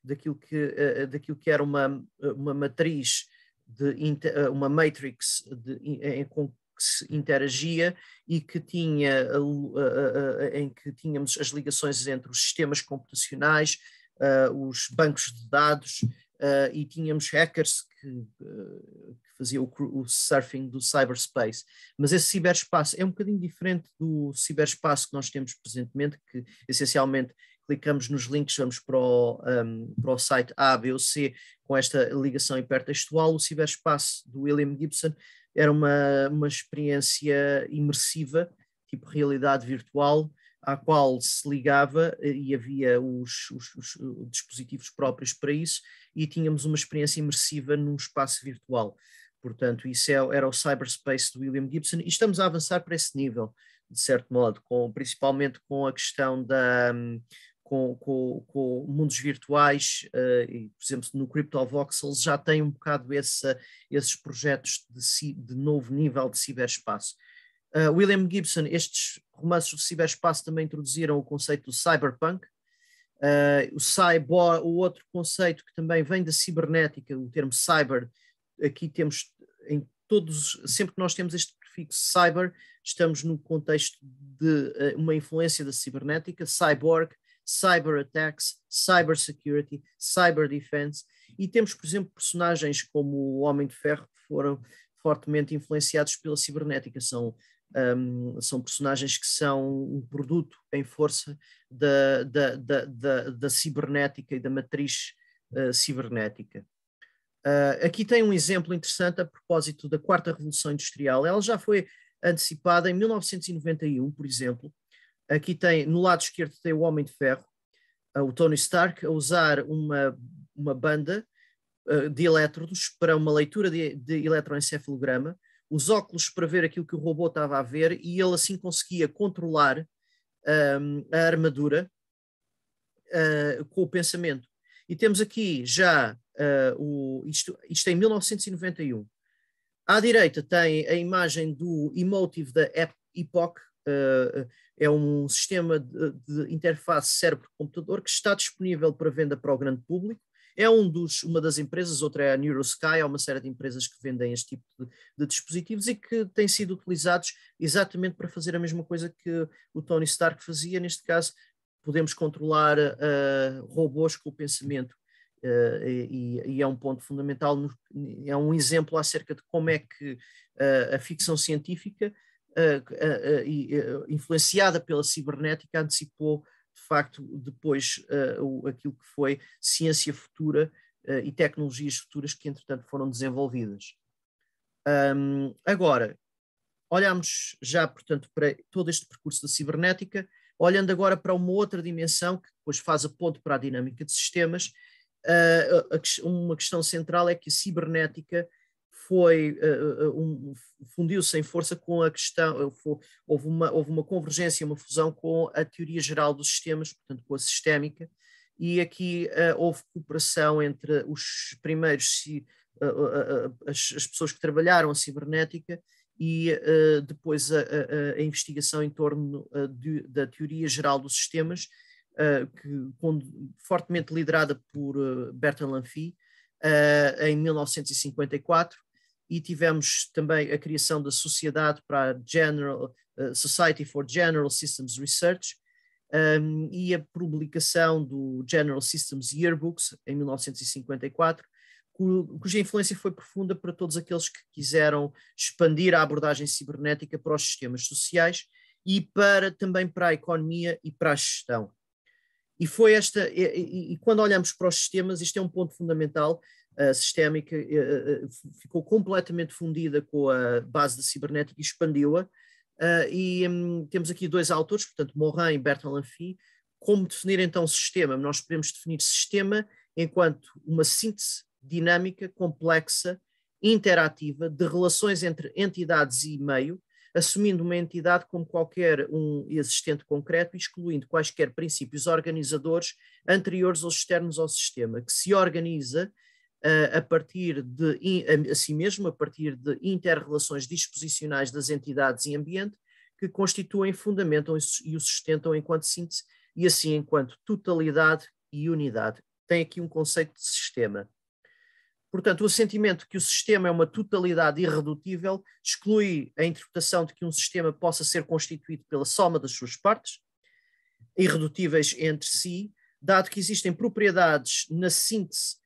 daquilo que era uma matriz, uma matrix com que se interagia e que em que tínhamos as ligações entre os sistemas computacionais, os bancos de dados, e tínhamos hackers que faziam o surfing do cyberspace. Mas esse ciberespaço é um bocadinho diferente do ciberespaço que nós temos presentemente, que essencialmente clicamos nos links, vamos para o site A, B ou C com esta ligação hipertextual. O ciberespaço do William Gibson era uma experiência imersiva, tipo realidade virtual, à qual se ligava e havia os dispositivos próprios para isso e tínhamos uma experiência imersiva num espaço virtual. Portanto, isso era o cyberspace do William Gibson e estamos a avançar para esse nível, de certo modo, principalmente com a questão com mundos virtuais, e, por exemplo, no CryptoVoxels já tem um bocado esses projetos de novo nível de ciberespaço. William Gibson, estes romances do ciberespaço também introduziram o conceito do cyberpunk. O outro conceito que também vem da cibernética, o termo cyber, aqui temos sempre que nós temos este prefixo cyber, estamos no contexto de uma influência da cibernética, cyborg, cyber attacks, cyber security, cyber defense, e temos, por exemplo, personagens como o Homem de Ferro que foram fortemente influenciados pela cibernética, são personagens que são um produto em força da cibernética e da matriz cibernética. Aqui tem um exemplo interessante a propósito da quarta revolução industrial. Ela já foi antecipada em 1991, por exemplo. Aqui tem, no lado esquerdo, tem o Homem de Ferro, o Tony Stark, a usar uma banda de elétrodos para uma leitura de eletroencefalograma, os óculos para ver aquilo que o robô estava a ver, e ele assim conseguia controlar a armadura com o pensamento. E temos aqui já isto em 1991. À direita tem a imagem do Emotive da Epoch, é um sistema de interface cérebro-computador que está disponível para venda para o grande público. É uma das empresas, outra é a NeuroSky, há uma série de empresas que vendem este tipo de dispositivos e que têm sido utilizados exatamente para fazer a mesma coisa que o Tony Stark fazia. Neste caso, podemos controlar robôs com o pensamento e é um ponto fundamental, é um exemplo acerca de como é que a ficção científica, influenciada pela cibernética, antecipou de facto depois aquilo que foi ciência futura e tecnologias futuras que entretanto foram desenvolvidas. Agora, olhamos já portanto para todo este percurso da cibernética, olhando agora para uma outra dimensão que depois faz a ponte para a dinâmica de sistemas. Uma questão central é que a cibernética fundiu-se em força com a questão, houve uma convergência, uma fusão com a teoria geral dos sistemas, portanto com a sistémica, e aqui houve cooperação entre os primeiros, as pessoas que trabalharam a cibernética e depois a investigação em torno da teoria geral dos sistemas, fortemente liderada por Bertrand Lanfy, em 1954, e tivemos também a criação da Sociedade para Society for General Systems Research, e a publicação do General Systems Yearbooks em 1954, cuja influência foi profunda para todos aqueles que quiseram expandir a abordagem cibernética para os sistemas sociais e também para a economia e para a gestão. E foi e quando olhamos para os sistemas, isto é um ponto fundamental. A sistémica ficou completamente fundida com a base da cibernética e expandiu-a. Temos aqui dois autores, portanto, Morin e Bertrand Lanfy. Como definir então o sistema? Nós podemos definir sistema enquanto uma síntese dinâmica, complexa, interativa, de relações entre entidades e meio, assumindo uma entidade como qualquer um existente concreto, excluindo quaisquer princípios organizadores anteriores ou externos ao sistema, que se organiza a partir a si mesmo, a partir de inter-relações disposicionais das entidades e ambiente, que constituem, fundamentam e o sustentam enquanto síntese, e assim enquanto totalidade e unidade. Tem aqui um conceito de sistema. Portanto, o assentimento que o sistema é uma totalidade irredutível exclui a interpretação de que um sistema possa ser constituído pela soma das suas partes, irredutíveis entre si, dado que existem propriedades na síntese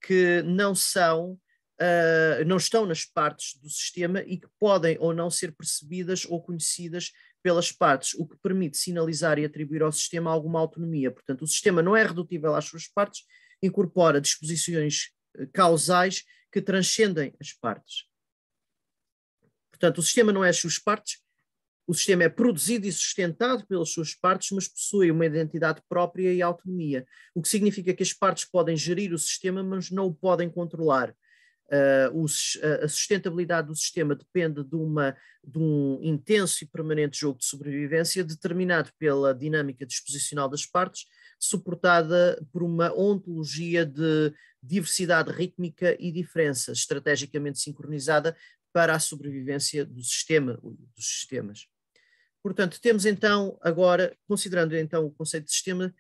que não estão nas partes do sistema e que podem ou não ser percebidas ou conhecidas pelas partes, o que permite sinalizar e atribuir ao sistema alguma autonomia. Portanto, o sistema não é redutível às suas partes, incorpora disposições causais que transcendem as partes. Portanto, o sistema não é as suas partes, o sistema é produzido e sustentado pelas suas partes, mas possui uma identidade própria e autonomia, o que significa que as partes podem gerir o sistema, mas não o podem controlar. A sustentabilidade do sistema depende de um intenso e permanente jogo de sobrevivência determinado pela dinâmica disposicional das partes, suportada por uma ontologia de diversidade rítmica e diferença, estrategicamente sincronizada para a sobrevivência do sistema, dos sistemas. Portanto, temos então agora, considerando então o conceito de sistema,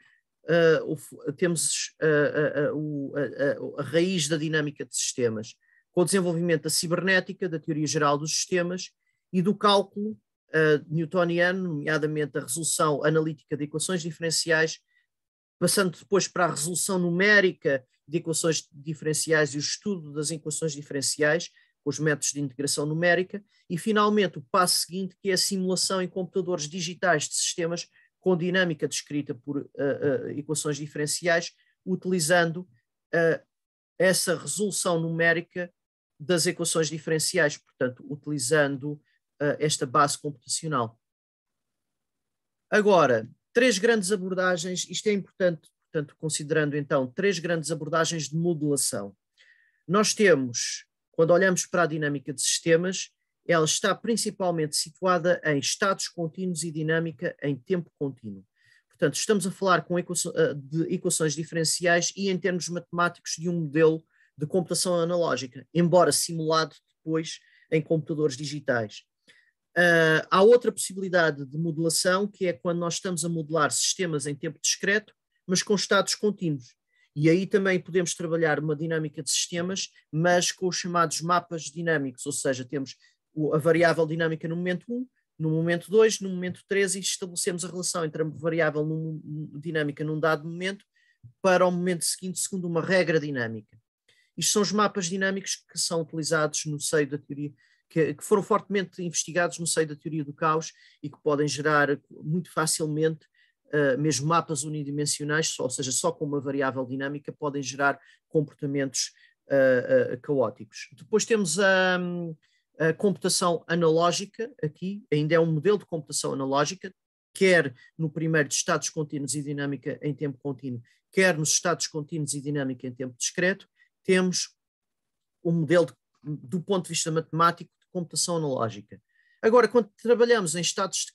temos a raiz da dinâmica de sistemas. com o desenvolvimento da cibernética, da teoria geral dos sistemas e do cálculo newtoniano, nomeadamente a resolução analítica de equações diferenciais, passando depois para a resolução numérica de equações diferenciais e o estudo das equações diferenciais, com os métodos de integração numérica, e finalmente o passo seguinte, que é a simulação em computadores digitais de sistemas com dinâmica descrita por equações diferenciais, utilizando essa resolução numérica das equações diferenciais, portanto, utilizando esta base computacional. Agora, três grandes abordagens, isto é importante, portanto, considerando então três grandes abordagens de modelação. Nós temos, quando olhamos para a dinâmica de sistemas, ela está principalmente situada em estados contínuos e dinâmica em tempo contínuo. Portanto, estamos a falar de equações diferenciais e em termos matemáticos de um modelo de computação analógica, embora simulado depois em computadores digitais. Há outra possibilidade de modelação, que é quando nós estamos a modelar sistemas em tempo discreto, mas com estados contínuos. E aí também podemos trabalhar uma dinâmica de sistemas, mas com os chamados mapas dinâmicos, ou seja, temos a variável dinâmica no momento 1, no momento 2, no momento 3, e estabelecemos a relação entre a variável dinâmica num dado momento para o momento seguinte, segundo uma regra dinâmica. Isto são os mapas dinâmicos que são utilizados no seio da teoria, que foram fortemente investigados no seio da teoria do caos e que podem gerar muito facilmente mesmo mapas unidimensionais, ou seja, só com uma variável dinâmica, podem gerar comportamentos caóticos. Depois temos a computação analógica, aqui ainda é um modelo de computação analógica, quer no primeiro de estados contínuos e dinâmica em tempo contínuo, quer nos estados contínuos e dinâmica em tempo discreto. Temos um modelo do ponto de vista matemático de computação analógica. Agora, quando trabalhamos em estados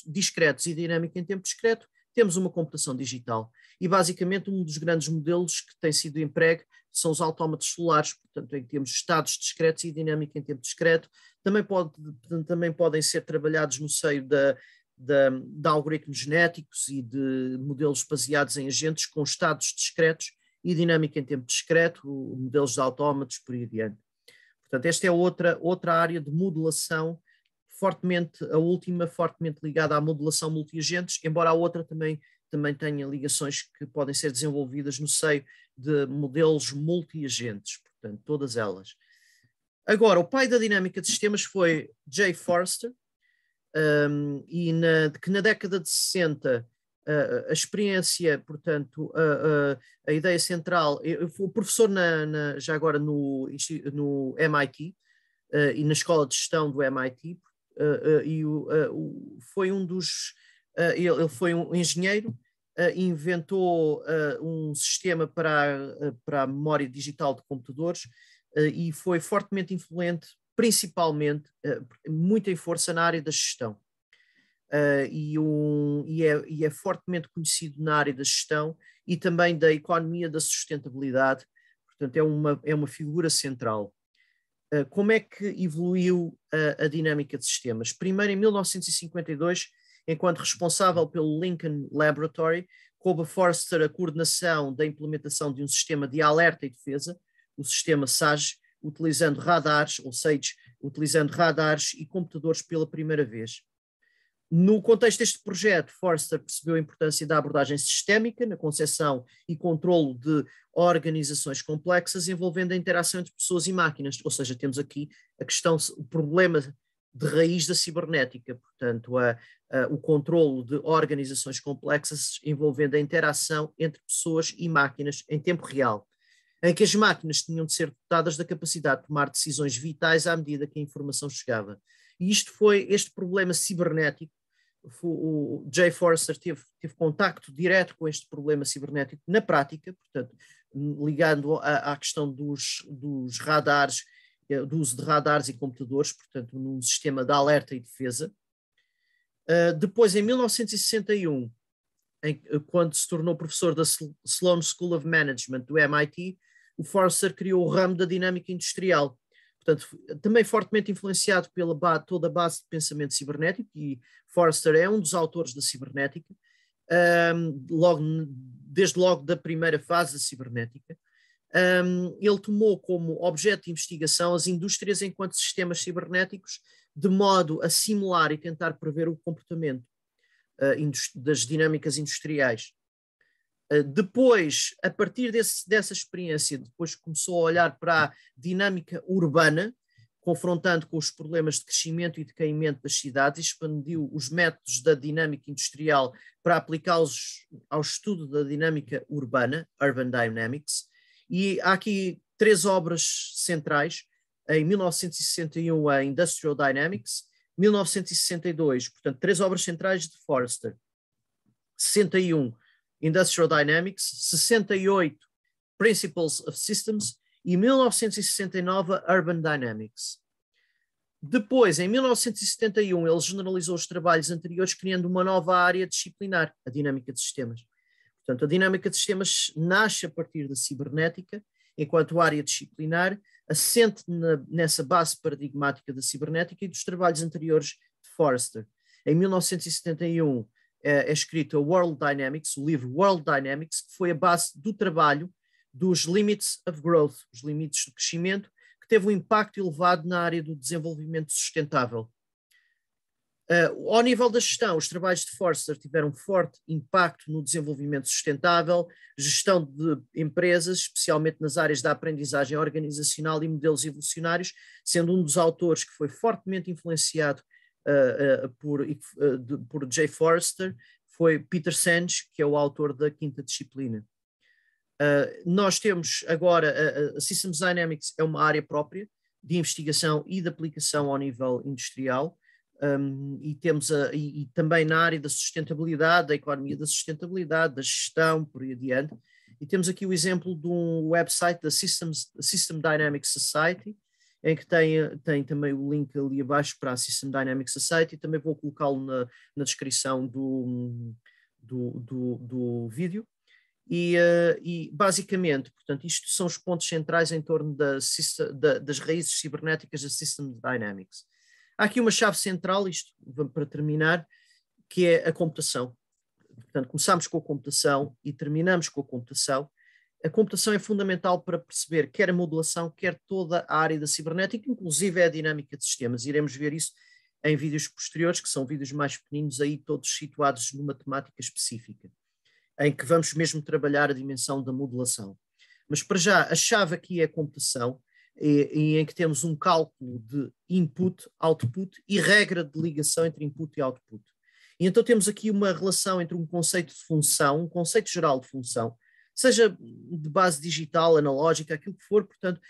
discretos e dinâmica em tempo discreto, temos uma computação digital. E basicamente um dos grandes modelos que tem sido emprego são os autómatos solares, portanto, em que temos estados discretos e dinâmica em tempo discreto. Também podem ser trabalhados no seio de algoritmos genéticos e de modelos baseados em agentes com estados discretos e dinâmica em tempo discreto, modelos de autómatos, por aí adiante. Portanto, esta é outra área de modelação, a última fortemente ligada à modelação multiagentes, embora a outra também tenha ligações que podem ser desenvolvidas no seio de modelos multiagentes, portanto, todas elas. Agora, o pai da dinâmica de sistemas foi Jay Forster, que na década de 60 a experiência, portanto, a ideia central, eu fui professor já agora no MIT e na escola de gestão do MIT, foi um dos, ele foi um engenheiro, inventou um sistema para a memória digital de computadores e foi fortemente influente, principalmente, muito em força na área da gestão. E é fortemente conhecido na área da gestão e também da economia da sustentabilidade, portanto é uma figura central. Como é que evoluiu a dinâmica de sistemas? Primeiro, em 1952, enquanto responsável pelo Lincoln Laboratory, coube a Forster a coordenação da implementação de um sistema de alerta e defesa, o sistema SAGE, utilizando radares e computadores pela primeira vez. No contexto deste projeto, Forster percebeu a importância da abordagem sistémica na concepção e controlo de organizações complexas envolvendo a interação entre pessoas e máquinas, ou seja, temos aqui o problema de raiz da cibernética, portanto, o controlo de organizações complexas envolvendo a interação entre pessoas e máquinas em tempo real, em que as máquinas tinham de ser dotadas da capacidade de tomar decisões vitais à medida que a informação chegava. E este problema cibernético, o Jay Forster teve contacto direto com este problema cibernético na prática, portanto, ligando à questão dos radares, do uso de radares e computadores, portanto, num sistema de alerta e defesa. Depois, em 1961, quando se tornou professor da Sloan School of Management do MIT, o Forster criou o ramo da dinâmica industrial. Portanto, também fortemente influenciado pela toda a base de pensamento cibernético, e Forster é um dos autores da cibernética, desde logo da primeira fase da cibernética, ele tomou como objeto de investigação as indústrias enquanto sistemas cibernéticos, de modo a simular e tentar prever o comportamento das dinâmicas industriais. Depois, a partir dessa experiência, depois começou a olhar para a dinâmica urbana, confrontando com os problemas de crescimento e decaimento das cidades, expandiu os métodos da dinâmica industrial para aplicá-los ao estudo da dinâmica urbana, Urban Dynamics, e há aqui 3 obras centrais. Em 1961, a Industrial Dynamics, 1962, portanto, 3 obras centrais de Forrester. 61, Industrial Dynamics, 68, Principles of Systems, e 1969, Urban Dynamics. Depois, em 1971, ele generalizou os trabalhos anteriores, criando uma nova área disciplinar, a dinâmica de sistemas. Portanto, a dinâmica de sistemas nasce a partir da cibernética, enquanto área disciplinar, assente nessa base paradigmática da cibernética e dos trabalhos anteriores de Forrester. Em 1971 é escrito a World Dynamics, o livro World Dynamics, que foi a base do trabalho dos Limits of Growth, os limites do crescimento, que teve um impacto elevado na área do desenvolvimento sustentável. Ao nível da gestão, os trabalhos de Forrester tiveram forte impacto no desenvolvimento sustentável, gestão de empresas, especialmente nas áreas da aprendizagem organizacional e modelos evolucionários, sendo um dos autores que foi fortemente influenciado por Jay Forrester, foi Peter Senge, que é o autor da 5ª disciplina. Nós temos agora, a Systems Dynamics é uma área própria de investigação e de aplicação ao nível industrial, e temos e também na área da sustentabilidade, da economia da sustentabilidade, da gestão, por aí adiante. E temos aqui o exemplo de um website da System Dynamics Society, em que tem também o link ali abaixo para a System Dynamics Society, também vou colocá-lo na descrição do vídeo. E basicamente, portanto, isto são os pontos centrais em torno das raízes cibernéticas da System Dynamics. Há aqui uma chave central, isto para terminar, que é a computação. Portanto, começamos com a computação e terminamos com a computação. A computação é fundamental para perceber quer a modelação, quer toda a área da cibernética, inclusive a dinâmica de sistemas. Iremos ver isso em vídeos posteriores, que são vídeos mais pequeninos, aí todos situados numa temática específica, em que vamos mesmo trabalhar a dimensão da modelação. Mas para já, a chave aqui é a computação, em que temos um cálculo de input, output e regra de ligação entre input e output. E então temos aqui uma relação entre um conceito de função, um conceito geral de função, seja de base digital, analógica, aquilo que for, portanto,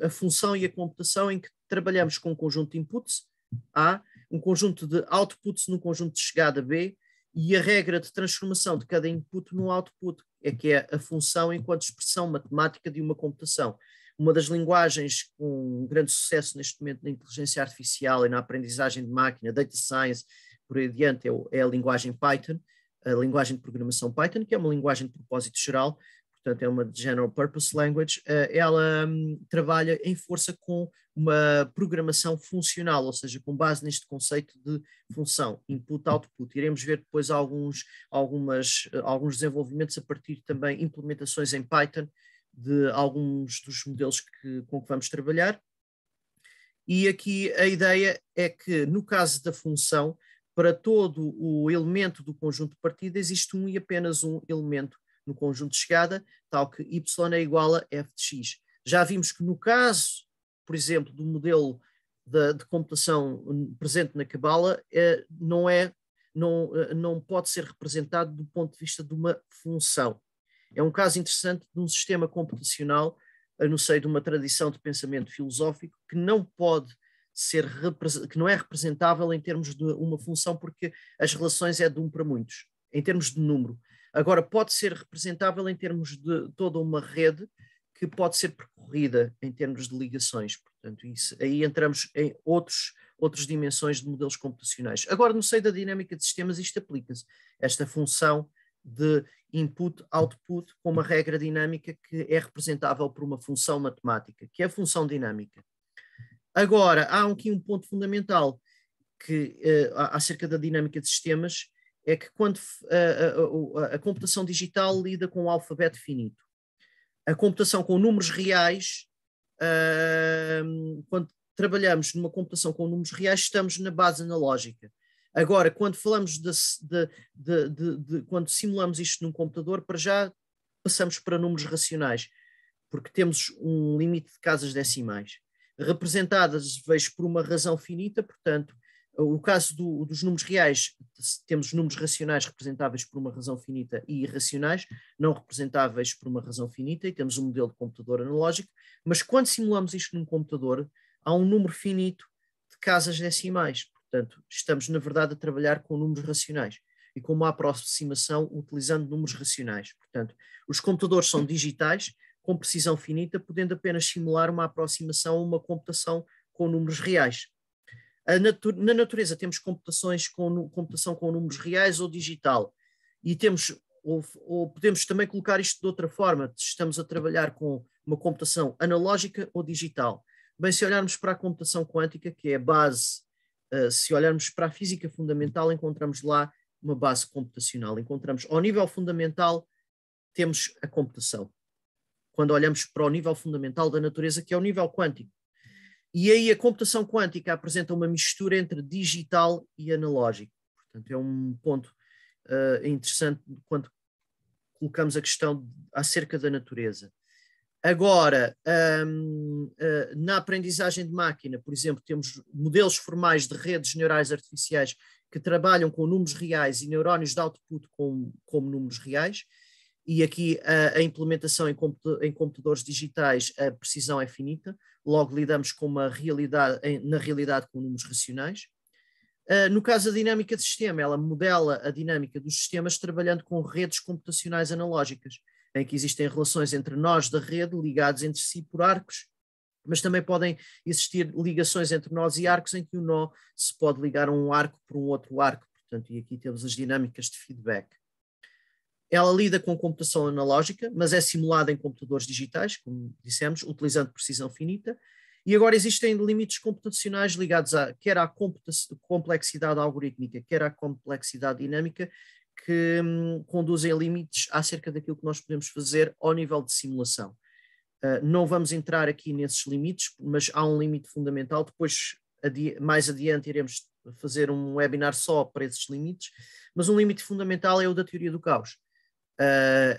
a função e a computação, em que trabalhamos com um conjunto de inputs A, um conjunto de outputs num conjunto de chegada B, e a regra de transformação de cada input no output, que é a função enquanto expressão matemática de uma computação. Uma das linguagens com grande sucesso neste momento na inteligência artificial e na aprendizagem de máquina, data science, por aí adiante, é a linguagem Python, a linguagem de programação Python, que é uma linguagem de propósito geral, portanto é uma General Purpose Language. Ela trabalha em força com uma programação funcional, ou seja, com base neste conceito de função, input-output. Iremos ver depois alguns desenvolvimentos a partir também implementações em Python de alguns dos modelos com que vamos trabalhar. E aqui a ideia é que, no caso da função, para todo o elemento do conjunto de partida, existe um e apenas um elemento no conjunto de chegada, tal que y é igual a f de x. Já vimos que no caso, por exemplo, do modelo de computação presente na Cabala, não pode ser representado do ponto de vista de uma função. É um caso interessante de um sistema computacional no seio de uma tradição de pensamento filosófico que não é representável em termos de uma função, porque as relações é de 1 para muitos, em termos de número. Agora, pode ser representável em termos de toda uma rede que pode ser percorrida em termos de ligações. Portanto, aí entramos em outras dimensões de modelos computacionais. Agora, no seio da dinâmica de sistemas, isto aplica-se. Esta função de input-output com uma regra dinâmica que é representável por uma função matemática, que é a função dinâmica. Agora, há aqui um ponto fundamental acerca da dinâmica de sistemas, é que quando a computação digital lida com o alfabeto finito. A computação com números reais, quando trabalhamos numa computação com números reais, estamos na base analógica. Agora, quando falamos quando simulamos isto num computador, para já passamos para números racionais, porque temos um limite de casas decimais, representadas, vejo, por uma razão finita. Portanto, o caso dos números reais, temos números racionais representáveis por uma razão finita e irracionais, não representáveis por uma razão finita, e temos um modelo de computador analógico, mas quando simulamos isto num computador, há um número finito de casas decimais. Portanto, estamos, na verdade, a trabalhar com números racionais e com uma aproximação utilizando números racionais. Portanto, os computadores são digitais, com precisão finita, podendo apenas simular uma aproximação a uma computação com números reais. Na natureza temos computação com números reais ou digital, e temos, ou podemos também colocar isto de outra forma: estamos a trabalhar com uma computação analógica ou digital. Bem, se olharmos para a computação quântica, que é a base, se olharmos para a física fundamental, encontramos lá uma base computacional. Encontramos, ao nível fundamental, temos a computação. Quando olhamos para o nível fundamental da natureza, que é o nível quântico. E aí a computação quântica apresenta uma mistura entre digital e analógico. Portanto, é um ponto interessante quando colocamos a questão acerca da natureza. Agora, na aprendizagem de máquina, por exemplo, temos modelos formais de redes neurais artificiais que trabalham com números reais e neurónios de output como números reais, e aqui a implementação em computadores digitais, a precisão é finita, logo lidamos com na realidade com números racionais. No caso da dinâmica de sistema, ela modela a dinâmica dos sistemas trabalhando com redes computacionais analógicas, em que existem relações entre nós da rede ligados entre si por arcos, mas também podem existir ligações entre nós e arcos em que o nó se pode ligar a um arco por um outro arco. Portanto, e aqui temos as dinâmicas de feedback. Ela lida com computação analógica, mas é simulada em computadores digitais, como dissemos, utilizando precisão finita. E agora existem limites computacionais ligados quer à complexidade algorítmica, quer à complexidade dinâmica, que conduzem a limites acerca daquilo que nós podemos fazer ao nível de simulação. Não vamos entrar aqui nesses limites, mas há um limite fundamental. Depois, mais adiante, iremos fazer um webinar só para esses limites, mas um limite fundamental é o da teoria do caos.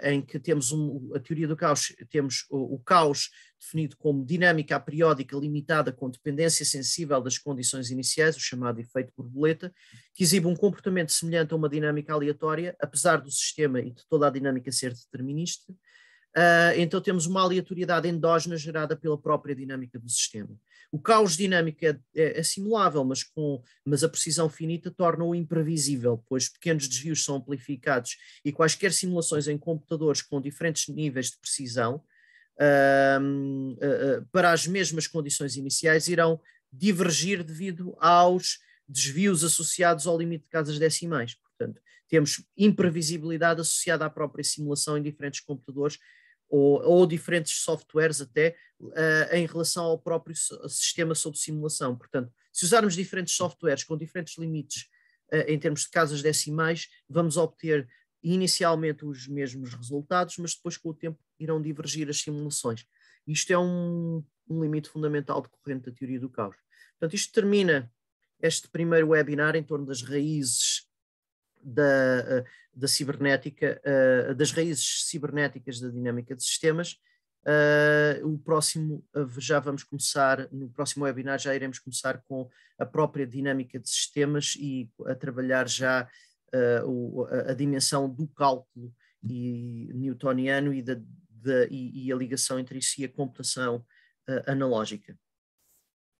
Em que temos a teoria do caos, temos o caos definido como dinâmica aperiódica limitada com dependência sensível das condições iniciais, o chamado efeito borboleta, que exibe um comportamento semelhante a uma dinâmica aleatória, apesar do sistema e de toda a dinâmica ser determinista. Então temos uma aleatoriedade endógena gerada pela própria dinâmica do sistema. O caos dinâmico é simulável, mas a precisão finita torna-o imprevisível, pois pequenos desvios são amplificados e quaisquer simulações em computadores com diferentes níveis de precisão para as mesmas condições iniciais irão divergir devido aos desvios associados ao limite de casas decimais. Portanto, temos imprevisibilidade associada à própria simulação em diferentes computadores ou diferentes softwares até em relação ao próprio sistema sob simulação. Portanto, se usarmos diferentes softwares com diferentes limites em termos de casas decimais, vamos obter inicialmente os mesmos resultados, mas depois com o tempo irão divergir as simulações. Isto é um limite fundamental decorrente da teoria do caos. Portanto, isto termina este primeiro webinar em torno das raízes da cibernética, das raízes cibernéticas da dinâmica de sistemas. O próximo, já vamos começar, no próximo webinar já iremos começar com a própria dinâmica de sistemas e a trabalhar já a dimensão do cálculo newtoniano e a ligação entre si e a computação analógica.